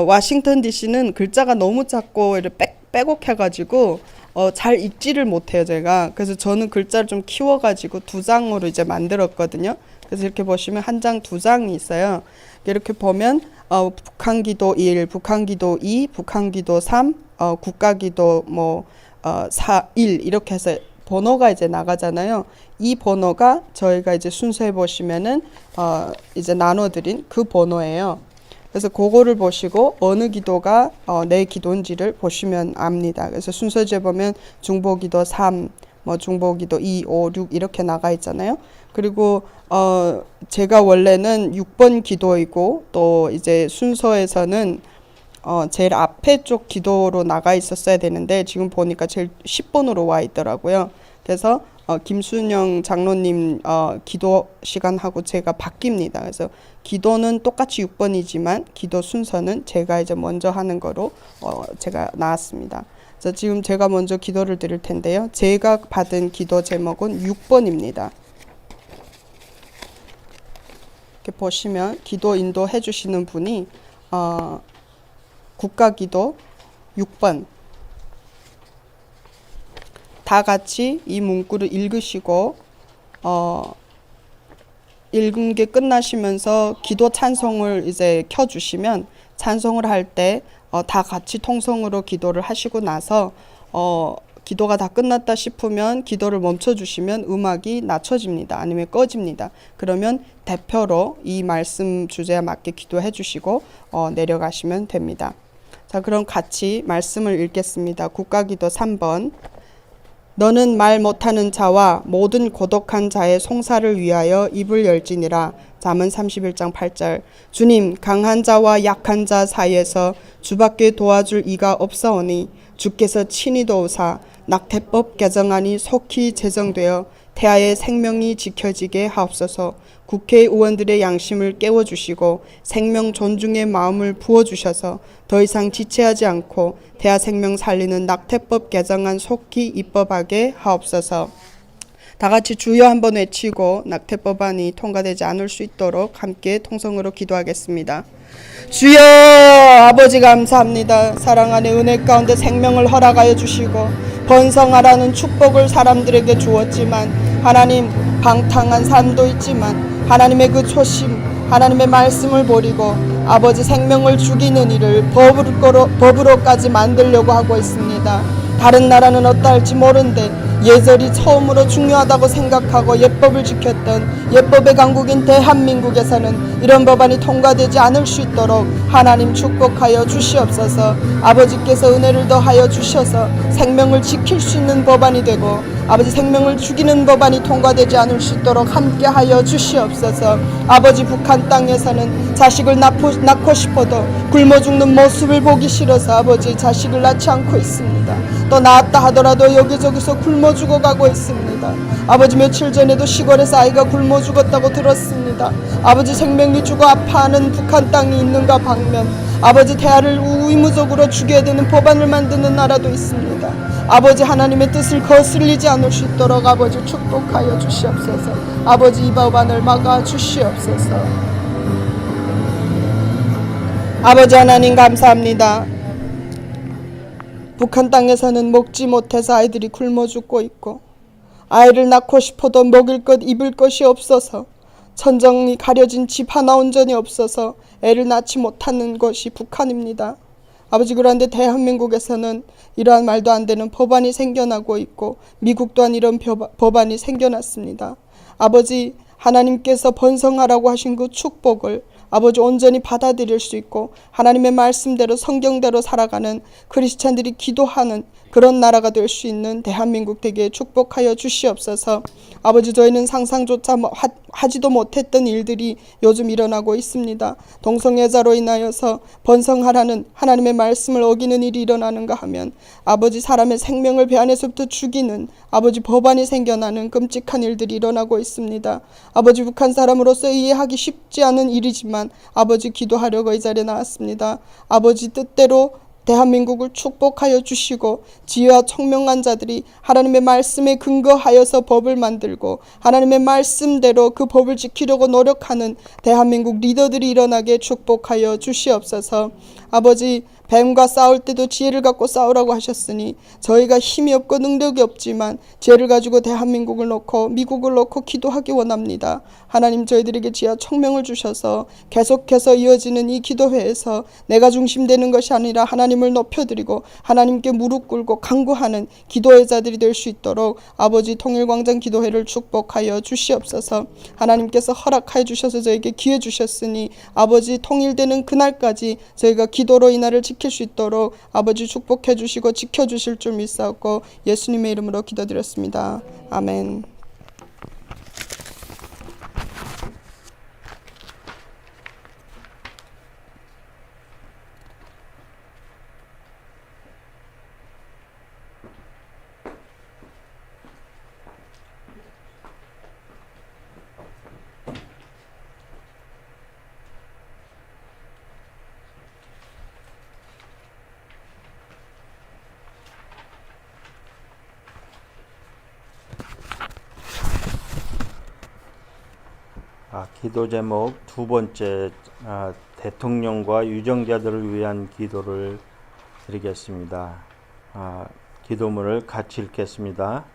워싱턴 DC는 글자가 너무 작고 이렇게 빼곡해가지고 잘 읽지를 못해요, 제가. 그래서 저는 글자를 좀 키워가지고 2장으로 이제 만들었거든요. 그래서 이렇게 보시면 1장 2장이 있어요. 이렇게 보면 북한기도 1, 북한기도 2, 북한기도 3, 국가기도 4, 1 이렇게 해서 번호가 이제 나가잖아요. 이 번호가 저희가 이제 순서해 보시면은 이제 나눠드린 그 번호예요. 그래서 그거를 보시고 어느 기도가 내 기도인지를 보시면 압니다. 그래서 순서지에 보면 중보기도 3, 중보기도 2, 5, 6 이렇게 나가 있잖아요. 그리고 제가 원래는 6번 기도이고 또 이제 순서에서는 제일 앞에 쪽 기도로 나가 있었어야 되는데 지금 보니까 제일 10번으로 와 있더라고요. 그래서 김순영 장로님 기도 시간하고 제가 바뀝니다. 그래서 기도는 똑같이 6번이지만 기도 순서는 제가 이제 먼저 하는 거로 제가 나왔습니다. 그래서 지금 제가 먼저 기도를 드릴 텐데요. 제가 받은 기도 제목은 6번입니다. 이렇게 보시면 기도 인도해 주시는 분이 국가기도 6번. 다 같이 이 문구를 읽으시고 읽은 게 끝나시면서 기도 찬송을 이제 켜주시면 찬송을 할 때 다 같이 통성으로 기도를 하시고 나서 기도가 다 끝났다 싶으면 기도를 멈춰주시면 음악이 낮춰집니다. 아니면 꺼집니다. 그러면 대표로 이 말씀 주제에 맞게 기도해 주시고 내려가시면 됩니다. 자, 그럼 같이 말씀을 읽겠습니다. 국가기도 3번. 너는 말 못하는 자와 모든 고독한 자의 송사를 위하여 입을 열지니라. 잠언 31장 8절. 주님, 강한 자와 약한 자 사이에서 주밖에 도와줄 이가 없사오니 주께서 친히 도우사 낙태법 개정안이 속히 제정되어 태아의 생명이 지켜지게 하옵소서. 국회의원들의 양심을 깨워주시고 생명 존중의 마음을 부어주셔서 더 이상 지체하지 않고 태아 생명 살리는 낙태법 개정안 속히 입법하게 하옵소서. 다 같이 주여 한번 외치고 낙태법안이 통과되지 않을 수 있도록 함께 통성으로 기도하겠습니다. 주여, 아버지 감사합니다. 사랑 안에 은혜 가운데 생명을 허락하여 주시고 번성하라는 축복을 사람들에게 주었지만 하나님, 방탕한 삶도 있지만 하나님의 그 초심, 하나님의 말씀을 버리고 아버지 생명을 죽이는 일을 법으로까지 만들려고 하고 있습니다. 다른 나라는 어떠할지 모르는데 예절이 처음으로 중요하다고 생각하고 예법을 지켰던 예법의 강국인 대한민국에서는 이런 법안이 통과되지 않을 수 있도록 하나님 축복하여 주시옵소서. 아버지께서 은혜를 더하여 주셔서 생명을 지킬 수 있는 법안이 되고 아버지 생명을 죽이는 법안이 통과되지 않을 수 있도록 함께하여 주시옵소서. 아버지, 북한 땅에서는 자식을 낳고 싶어도 굶어 죽는 모습을 보기 싫어서 아버지 자식을 낳지 않고 있습니다. 또 낳았다 하더라도 여기저기서 굶어 죽어가고 있습니다. 아버지, 며칠 전에도 시골에서 아이가 굶어 죽었다고 들었습니다. 아버지, 생명이 죽어 아파하는 북한 땅이 있는가 방면 아버지, 태아를 의무적으로 죽여야 되는 법안을 만드는 나라도 있습니다. 아버지, 하나님의 뜻을 거슬리지 않을 수 있도록 아버지 축복하여 주시옵소서. 아버지, 이 법안을 막아 주시옵소서. 아버지 하나님 감사합니다. 북한 땅에서는 먹지 못해서 아이들이 굶어 죽고 있고 아이를 낳고 싶어도 먹을 것 입을 것이 없어서 천정이 가려진 집 하나 온전히 없어서 애를 낳지 못하는 것이 북한입니다. 아버지, 그런데 대한민국에서는 이러한 말도 안 되는 법안이 생겨나고 있고 미국 또한 이런 법안이 생겨났습니다. 아버지, 하나님께서 번성하라고 하신 그 축복을 아버지 온전히 받아들일 수 있고 하나님의 말씀대로 성경대로 살아가는 크리스찬들이 기도하는 그런 나라가 될 수 있는 대한민국 되게 축복하여 주시옵소서. 아버지, 저희는 상상조차 하지도 못했던 일들이 요즘 일어나고 있습니다. 동성애자로 인하여서 번성하라는 하나님의 말씀을 어기는 일이 일어나는가 하면 아버지, 사람의 생명을 배 안에서부터 죽이는 아버지 법안이 생겨나는 끔찍한 일들이 일어나고 있습니다. 아버지, 북한 사람으로서 이해하기 쉽지 않은 일이지만 아버지, 기도하려고 이 자리에 나왔습니다. 아버지 뜻대로 대한민국을 축복하여 주시고 지혜와 총명한 자들이 하나님의 말씀에 근거하여서 법을 만들고 하나님의 말씀대로 그 법을 지키려고 노력하는 대한민국 리더들이 일어나게 축복하여 주시옵소서. 아버지, 뱀과 싸울 때도 지혜를 갖고 싸우라고 하셨으니 저희가 힘이 없고 능력이 없지만 지혜를 가지고 대한민국을 놓고 미국을 놓고 기도하기 원합니다. 하나님, 저희들에게 지혜와 총명을 주셔서 계속해서 이어지는 이 기도회에서 내가 중심되는 것이 아니라 하나님을 높여드리고 하나님께 무릎 꿇고 간구하는 기도의 자들이 될 수 있도록 아버지, 통일광장 기도회를 축복하여 주시옵소서. 하나님께서 허락하여 주셔서 저에게 기회 주셨으니 아버지, 통일되는 그날까지 저희가 기도로 이 날을 지킬 수 있도록 아버지 축복해 주시고 지켜주실 줄 믿사옵고 예수님의 이름으로 기도드렸습니다. 아멘. 기도 제목 두 번째, 대통령과 유정자들을 위한 기도를 드리겠습니다. 기도문을 같이 읽겠습니다.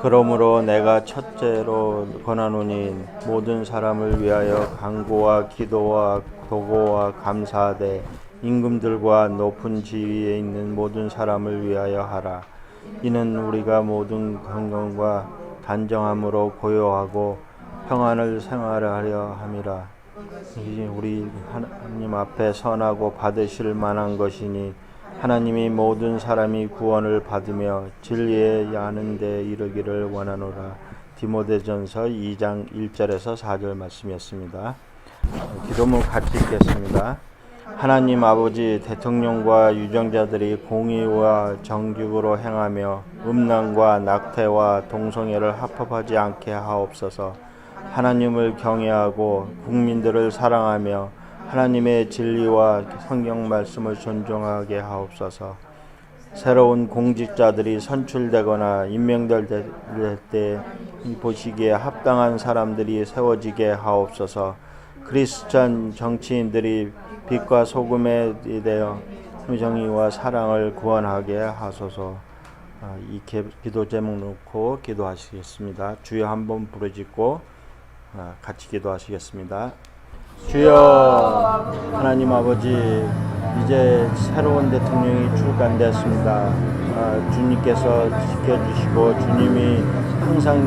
그러므로 내가 첫째로 권하노니 모든 사람을 위하여 간구와 기도와 도고와 감사하되 임금들과 높은 지위에 있는 모든 사람을 위하여 하라. 이는 우리가 모든 경건과 단정함으로 고요하고 평안을 생활하려 함이라. 이제 우리 하나님 앞에 선하고 받으실 만한 것이니 하나님이 모든 사람이 구원을 받으며 진리에 아는 데 이르기를 원하노라. 디모데전서 2장 1절에서 4절 말씀이었습니다. 기도문 같이 읽겠습니다. 하나님 아버지, 대통령과 유정자들이 공의와 정직으로 행하며 음란과 낙태와 동성애를 합법하지 않게 하옵소서. 하나님을 경외하고 국민들을 사랑하며 하나님의 진리와 성경 말씀을 존중하게 하옵소서. 새로운 공직자들이 선출되거나 임명될 때 보시기에 합당한 사람들이 세워지게 하옵소서. 크리스찬 정치인들이 빛과 소금에 대하여 정의와 사랑을 구원하게 하소서. 이 기도 제목 놓고 기도하시겠습니다. 주여 한번 부르짖고 같이 기도하시겠습니다. 주여, 하나님 아버지, 이제 새로운 대통령이 출간됐습니다. 주님께서 지켜주시고 주님이 항상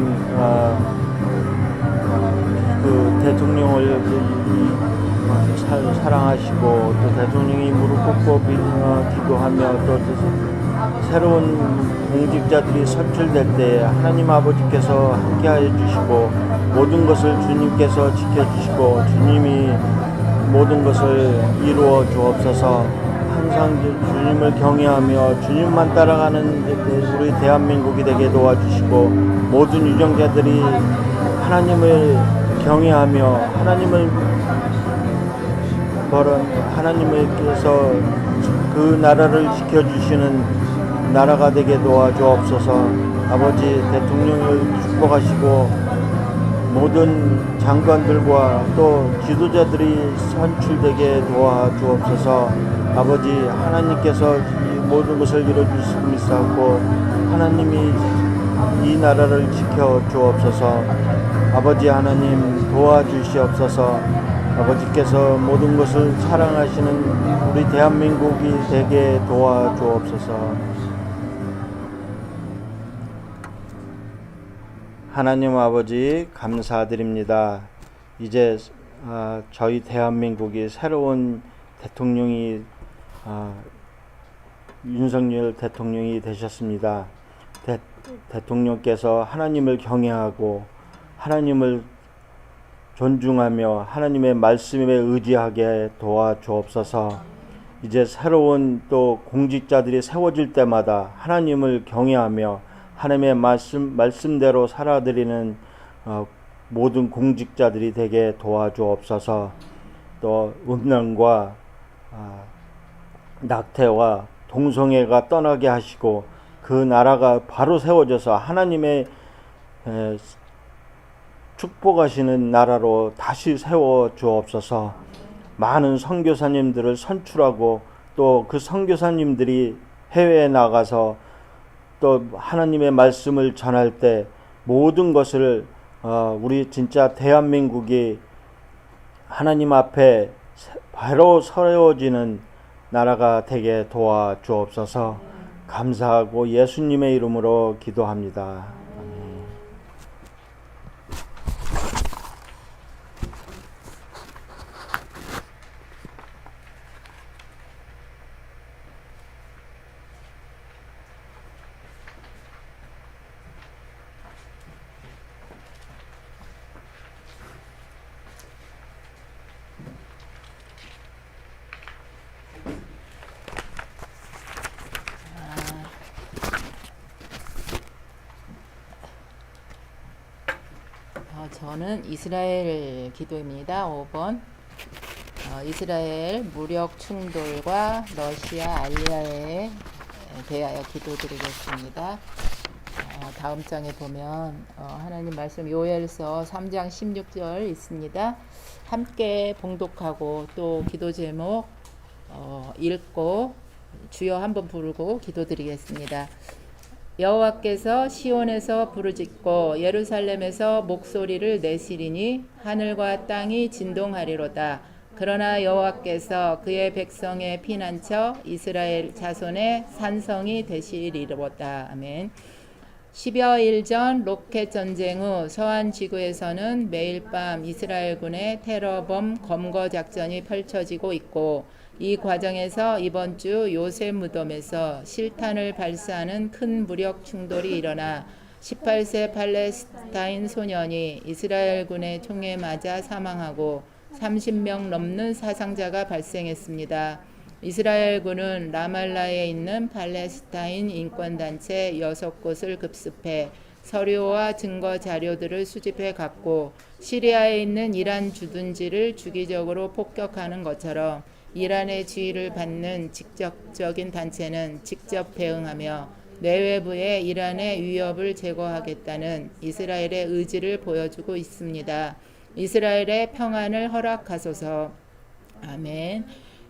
그 대통령을 사랑하시고 또 대통령이 무릎 꿇고 기도하며 또 새로운 공직자들이 선출될 때 하나님 아버지께서 함께하여 주시고 모든 것을 주님께서 지켜주시고 주님이 모든 것을 이루어 주옵소서. 항상 주님을 경외하며 주님만 따라가는 우리 대한민국이 되게 도와주시고 모든 유정자들이 하나님을 경외하며 하나님께서 그 나라를 지켜주시는 나라가 되게 도와주옵소서. 아버지, 대통령을 축복하시고 모든 장관들과 또 지도자들이 선출되게 도와주옵소서. 아버지, 하나님께서 모든 것을 이루어주시고 믿사옵고 하나님이 이 나라를 지켜주옵소서. 아버지 하나님 도와주시옵소서. 아버지께서 모든 것을 사랑하시는 우리 대한민국이 되게 도와주옵소서. 하나님 아버지 감사드립니다. 이제 저희 대한민국이 새로운 대통령이 윤석열 대통령이 되셨습니다. 대통령께서 하나님을 경외하고 하나님을 존중하며 하나님의 말씀에 의지하게 도와주옵소서. 이제 새로운 또 공직자들이 세워질 때마다 하나님을 경외하며 하나님의 말씀대로 살아드리는 모든 공직자들이 되게 도와주옵소서. 또 음란과 낙태와 동성애가 떠나게 하시고 그 나라가 바로 세워져서 하나님의 축복하시는 나라로 다시 세워 주옵소서. 많은 선교사님들을 선출하고 또 그 선교사님들이 해외에 나가서 또 하나님의 말씀을 전할 때 모든 것을 우리 진짜 대한민국이 하나님 앞에 바로 세워지는 나라가 되게 도와주옵소서. 감사하고 예수님의 이름으로 기도합니다. 저는 이스라엘 기도입니다. 5번. 이스라엘 무력 충돌과 러시아 알리아에 대하여 기도드리겠습니다. 다음 장에 보면 하나님 말씀 요엘서 3장 16절 있습니다. 함께 봉독하고 또 기도 제목 읽고 주여 한번 부르고 기도드리겠습니다. 여호와께서 시온에서 부르짖고 예루살렘에서 목소리를 내시리니 하늘과 땅이 진동하리로다. 그러나 여호와께서 그의 백성의 피난처 이스라엘 자손의 산성이 되시리로다. 아멘. 10여일 전 로켓 전쟁 후 서한 지구에서는 매일 밤 이스라엘군의 테러범 검거 작전이 펼쳐지고 있고, 이 과정에서 이번 주 요셉 무덤에서 실탄을 발사하는 큰 무력 충돌이 일어나 18세 팔레스타인 소년이 이스라엘군의 총에 맞아 사망하고 30명 넘는 사상자가 발생했습니다. 이스라엘군은 라말라에 있는 팔레스타인 인권단체 6곳을 급습해 서류와 증거 자료들을 수집해 갔고, 시리아에 있는 이란 주둔지를 주기적으로 폭격하는 것처럼 이란의 지휘를 받는 직접적인 단체는 직접 대응하며 내외부에 이란의 위협을 제거하겠다는 이스라엘의 의지를 보여주고 있습니다. 이스라엘의 평안을 허락하소서. 아멘.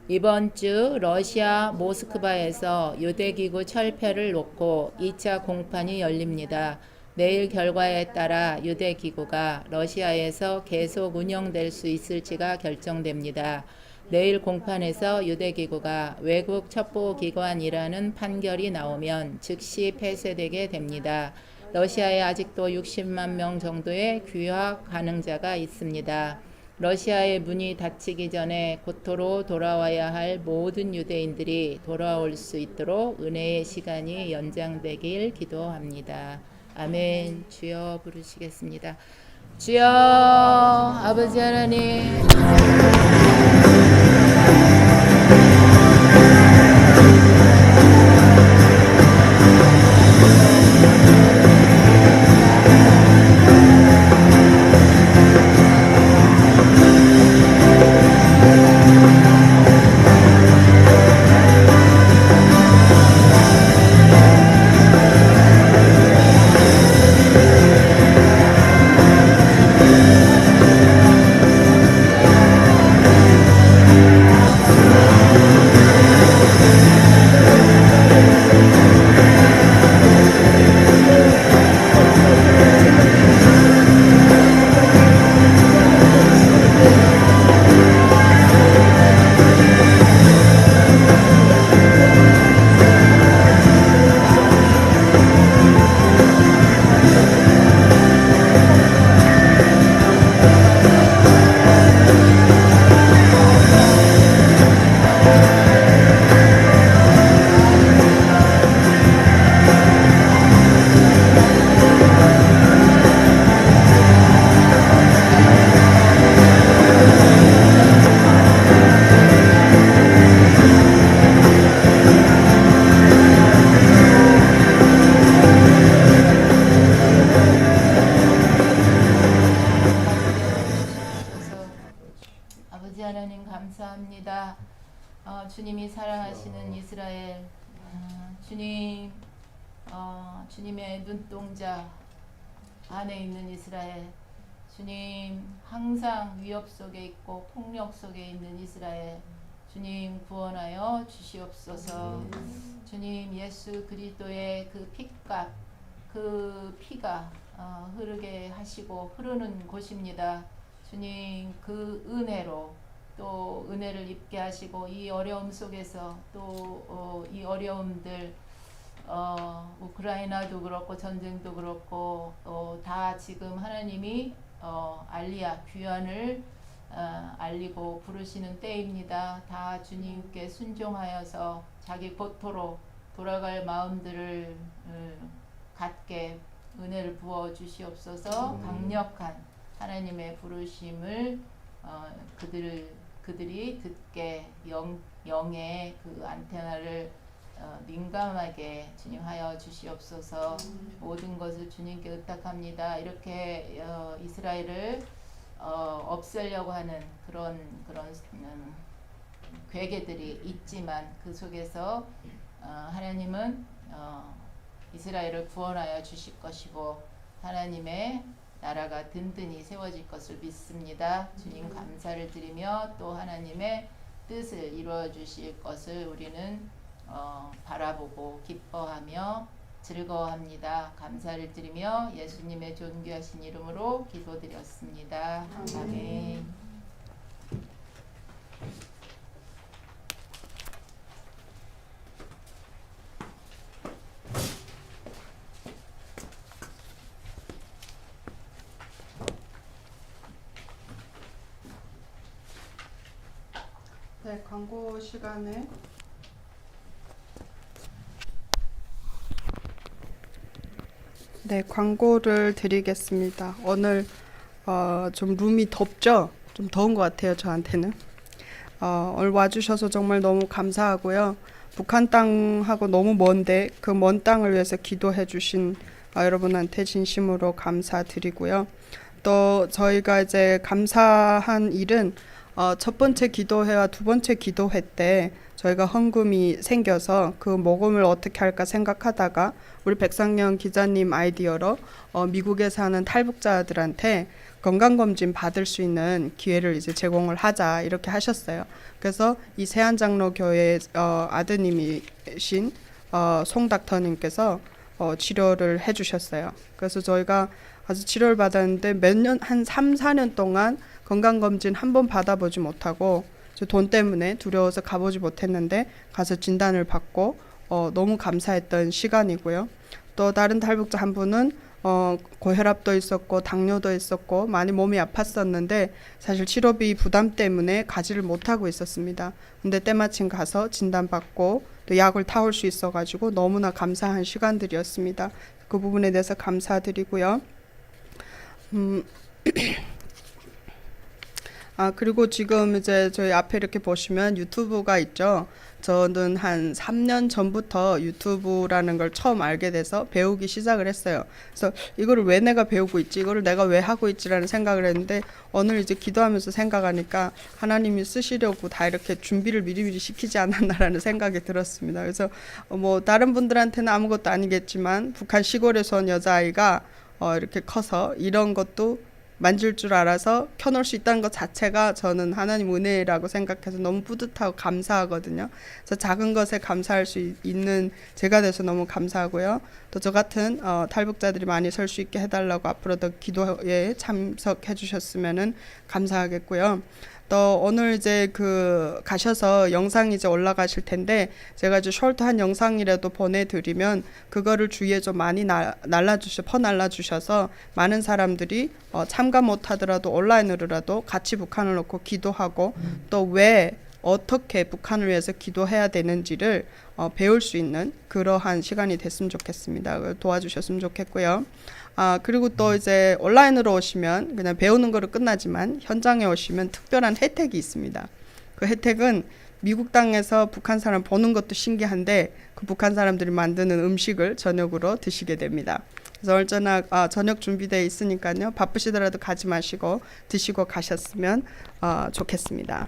이번 주 러시아 모스크바에서 유대기구 철폐를 놓고 2차 공판이 열립니다. 내일 결과에 따라 유대기구가 러시아에서 계속 운영될 수 있을지가 결정됩니다. 내일 공판에서 유대기구가 외국 첩보기관이라는 판결이 나오면 즉시 폐쇄되게 됩니다. 러시아에 아직도 60만 명 정도의 귀화 가능자가 있습니다. 러시아의 문이 닫히기 전에 고토로 돌아와야 할 모든 유대인들이 돌아올 수 있도록 은혜의 시간이 연장되길 기도합니다. 아멘. 주여 부르시겠습니다. 주여 아버지 하나님, 아버지 하나님 감사합니다. 주님이 사랑하시는 이스라엘, 주님, 주님의 눈동자 안에 있는 이스라엘, 주님 항상 위협 속에 있고 폭력 속에 있는 이스라엘, 주님 구원하여 주시옵소서. 주님 예수 그리스도의 그 핏값, 그 피가 흐르게 하시고 흐르는 곳입니다. 주님 그 은혜로 또 은혜를 입게 하시고 이 어려움 속에서 또 이 어려움들 우크라이나도 그렇고 전쟁도 그렇고 다 지금 하나님이 알리야 귀환을 알리고 부르시는 때입니다. 다 주님께 순종하여서 자기 고토로 돌아갈 마음들을 갖게 은혜를 부어 주시옵소서. 강력한 하나님의 부르심을 그들이 듣게 영의 그 안테나를 민감하게 주님 하여 주시옵소서. 모든 것을 주님께 의탁합니다. 이렇게 이스라엘을 없애려고 하는 그런 괴계들이 있지만 그 속에서 하나님은 이스라엘을 구원하여 주실 것이고 하나님의 나라가 든든히 세워질 것을 믿습니다. 주님 감사를 드리며 또 하나님의 뜻을 이루어 주실 것을 우리는 바라보고 기뻐하며 즐거워합니다. 감사를 드리며 예수님의 존귀하신 이름으로 기도드렸습니다. 아멘. 네, 광고 시간에 네, 광고를 드리겠습니다. 오늘 좀 룸이 덥죠? 좀 더운 것 같아요, 저한테는. 오늘 와주셔서 정말 너무 감사하고요. 북한 땅하고 너무 먼데 그 먼 땅을 위해서 기도해 주신 여러분한테 진심으로 감사드리고요. 또 저희가 이제 감사한 일은 첫 번째 기도회와 두 번째 기도회 때 저희가 헌금이 생겨서 그 모금을 어떻게 할까 생각하다가 우리 백상영 기자님 아이디어로 미국에 사는 탈북자들한테 건강검진 받을 수 있는 기회를 이제 제공을 하자 이렇게 하셨어요. 그래서 이 세안장로교회 아드님이신 송 닥터님께서 치료를 해주셨어요. 그래서 저희가 아주 치료를 받았는데 몇 년, 한 3, 4년 동안 건강검진 한 번 받아보지 못하고 돈 때문에 두려워서 가보지 못했는데 가서 진단을 받고 너무 감사했던 시간이고요. 또 다른 탈북자 한 분은 고혈압도 있었고 당뇨도 있었고 많이 몸이 아팠었는데 사실 치료비 부담 때문에 가지를 못하고 있었습니다. 근데 때마침 가서 진단받고 또 약을 타올 수 있어가지고 너무나 감사한 시간들이었습니다. 그 부분에 대해서 감사드리고요. 그리고 지금 이제 저희 앞에 이렇게 보시면 유튜브가 있죠. 저는 한 3년 전부터 유튜브라는 걸 처음 알게 돼서 배우기 시작을 했어요. 그래서 이거를 왜 내가 배우고 있지? 이거를 내가 왜 하고 있지라는 생각을 했는데 오늘 이제 기도하면서 생각하니까 하나님이 쓰시려고 다 이렇게 준비를 미리미리 시키지 않았나라는 생각이 들었습니다. 그래서 뭐 다른 분들한테는 아무것도 아니겠지만 북한 시골에서 온 여자아이가 이렇게 커서 이런 것도 만질 줄 알아서 켜놓을 수 있다는 것 자체가 저는 하나님 은혜라고 생각해서 너무 뿌듯하고 감사하거든요. 그래서 작은 것에 감사할 수 있는 제가 돼서 너무 감사하고요. 또 저 같은 탈북자들이 많이 설 수 있게 해달라고 앞으로도 기도에 참석해 주셨으면 감사하겠고요. 또 오늘 이제 가셔서 영상이 이제 올라가실 텐데 제가 이제 숄트한 영상이라도 보내드리면 그거를 주위에 좀 많이 퍼날라주셔서 많은 사람들이 참가 못하더라도 온라인으로라도 같이 북한을 놓고 기도하고 또 왜 어떻게 북한을 위해서 기도해야 되는지를 배울 수 있는 그러한 시간이 됐으면 좋겠습니다. 도와주셨으면 좋겠고요. 그리고 또 이제 온라인으로 오시면 그냥 배우는 거로 끝나지만 현장에 오시면 특별한 혜택이 있습니다. 그 혜택은 미국 땅에서 북한 사람 보는 것도 신기한데 그 북한 사람들이 만드는 음식을 저녁으로 드시게 됩니다. 그래서 언제나 저녁 준비되어 있으니까요. 바쁘시더라도 가지 마시고 드시고 가셨으면 좋겠습니다.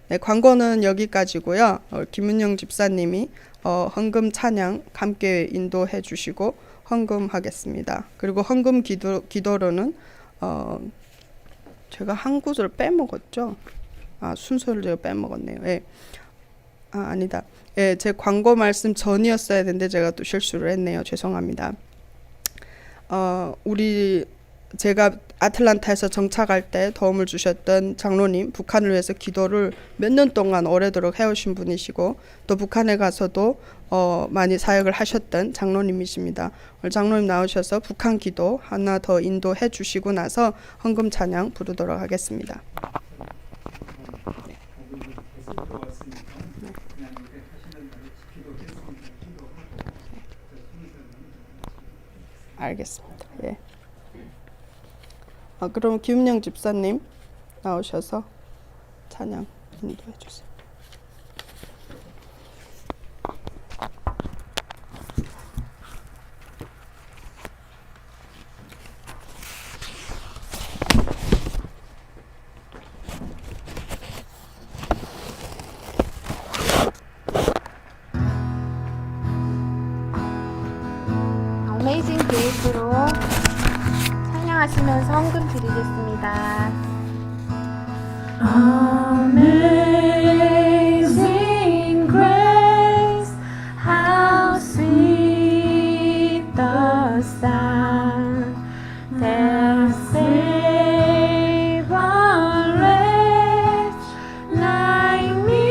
네, 광고는 여기까지고요. 김은영 집사님이 헌금 찬양 함께 인도해 주시고 헌금하겠습니다. 그리고 헌금 기도로는 제가 한 구절을 빼먹었죠. 순서를 제가 빼먹었네요. 예. 아니다. 예, 제 광고 말씀 전이었어야 되는데 제가 또 실수를 했네요. 죄송합니다. 제가 아틀란타에서 정착할 때 도움을 주셨던 장로님, 북한을 위해서 기도를 몇 년 동안 오래도록 해오신 분이시고 또 북한에 가서도 많이 사역을 하셨던 장로님이십니다. 오늘 장로님 나오셔서 북한 기도 하나 더 인도해 주시고 나서 헌금 찬양 부르도록 하겠습니다. 알겠습니다. 예. 그럼 김은영 집사님 나오셔서 찬양 인도해 주세요. 기도하면서 헌금 드리겠습니다. Amazing grace, how sweet the sound that saved a wretch like me.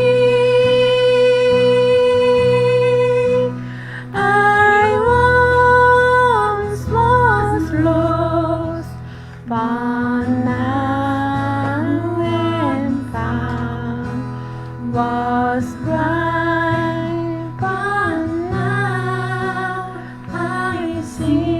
I once was lost, but now am found. Was blind, but now I see.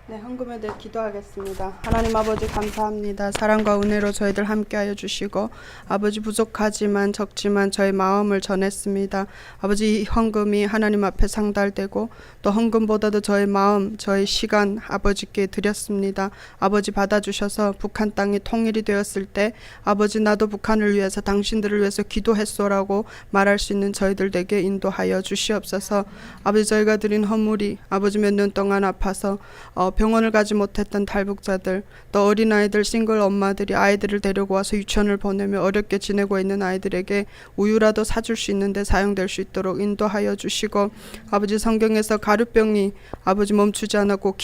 네, 헌금에 대해 기도하겠습니다. 하나님 아버지 감사합니다. 사랑과 은혜로 저희들 함께하여 주시고 아버지 부족하지만 적지만 저희 마음을 전했습니다. 아버지 이 헌금이 하나님 앞에 상달되고 또 헌금보다도 저희 마음, 저희 시간 아버지께 드렸습니다. 아버지 받아주셔서 북한 땅이 통일이 되었을 때 아버지 나도 북한을 위해서 당신들을 위해서 기도했소라고 말할 수 있는 저희들에게 인도하여 주시옵소서. 아버지 저희가 드린 헌물이 아버지 몇 년 동안 아파서 병원을 가지 못했던 탈북자들, 또 어린아이들, 싱글 엄마들이 아이들을 데리고 와서 유치원을 보내며 어렵게 지내고 있는 아이들에게 우유라도 사줄 수 있는데 사용될 수 있도록 인도하여 주시고, 아버지 성경에서 가루병이 아버지 멈추지 않았고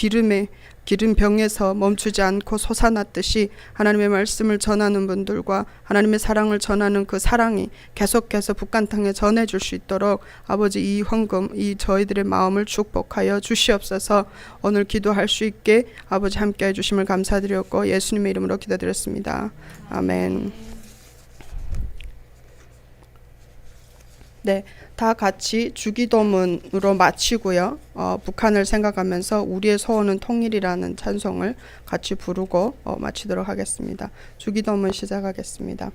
기름병에서 멈추지 않고 솟아났듯이 하나님의 말씀을 전하는 분들과 하나님의 사랑을 전하는 그 사랑이 계속해서 북한 땅에 전해줄 수 있도록 아버지 이 헌금, 이 저희들의 마음을 축복하여 주시옵소서. 오늘 기도할 수 있게 아버지 함께해 주심을 감사드렸고 예수님의 이름으로 기도드렸습니다. 아멘. 네, 다 같이 주기도문으로 마치고요. 북한을 생각하면서 우리의 소원은 통일이라는 찬송을 같이 부르고 마치도록 하겠습니다. 주기도문 시작하겠습니다.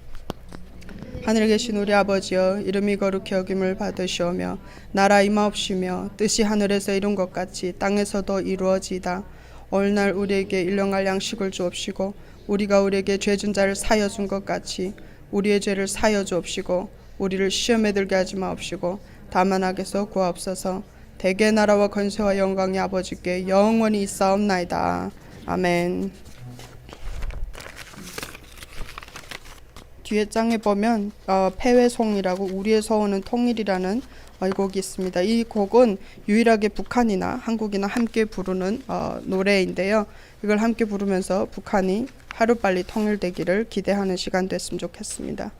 하늘에 계신 우리 아버지여, 이름이 거룩히 여김을 받으시오며 나라 임하옵시며 뜻이 하늘에서 이룬 것 같이 땅에서도 이루어지이다. 오늘날 우리에게 일용할 양식을 주옵시고 우리가 우리에게 죄진 자를 사여 준 것 같이 우리의 죄를 사여 주옵시고 우리를 시험에 들게 하지 마옵시고 다만 악에서 구하옵소서. 대개 나라와 권세와 영광이 아버지께 영원히 있사옵나이다. 아멘. 뒤에 장에 보면 폐회송이라고 우리의 소원은 통일이라는 이 곡이 있습니다. 이 곡은 유일하게 북한이나 한국이나 함께 부르는 노래인데요. 이걸 함께 부르면서 북한이 하루빨리 통일되기를 기대하는 시간 됐으면 좋겠습니다.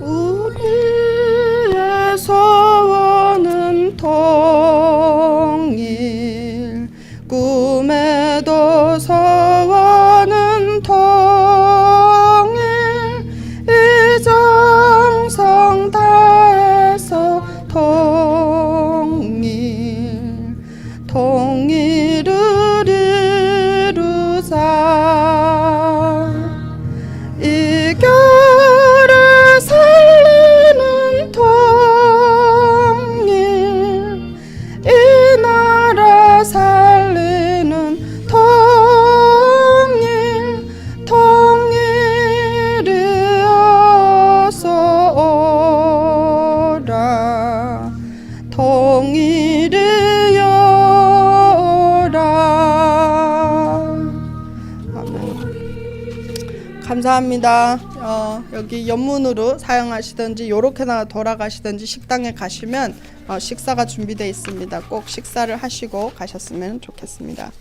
우리의 소원은 통일, 꿈에도 소원은 통일, 이 정성 다해서 통일, 통일을 이루자. 이 교를 살리는 통일, 이 나라 살리는 통일, 통일이 어서 오라, 통일이 오라. 아멘. 감사합니다. 여기 연문으로 사용하시든지 요렇게나 돌아가시든지 식당에 가시면 식사가 준비되어 있습니다. 꼭 식사를 하시고 가셨으면 좋겠습니다.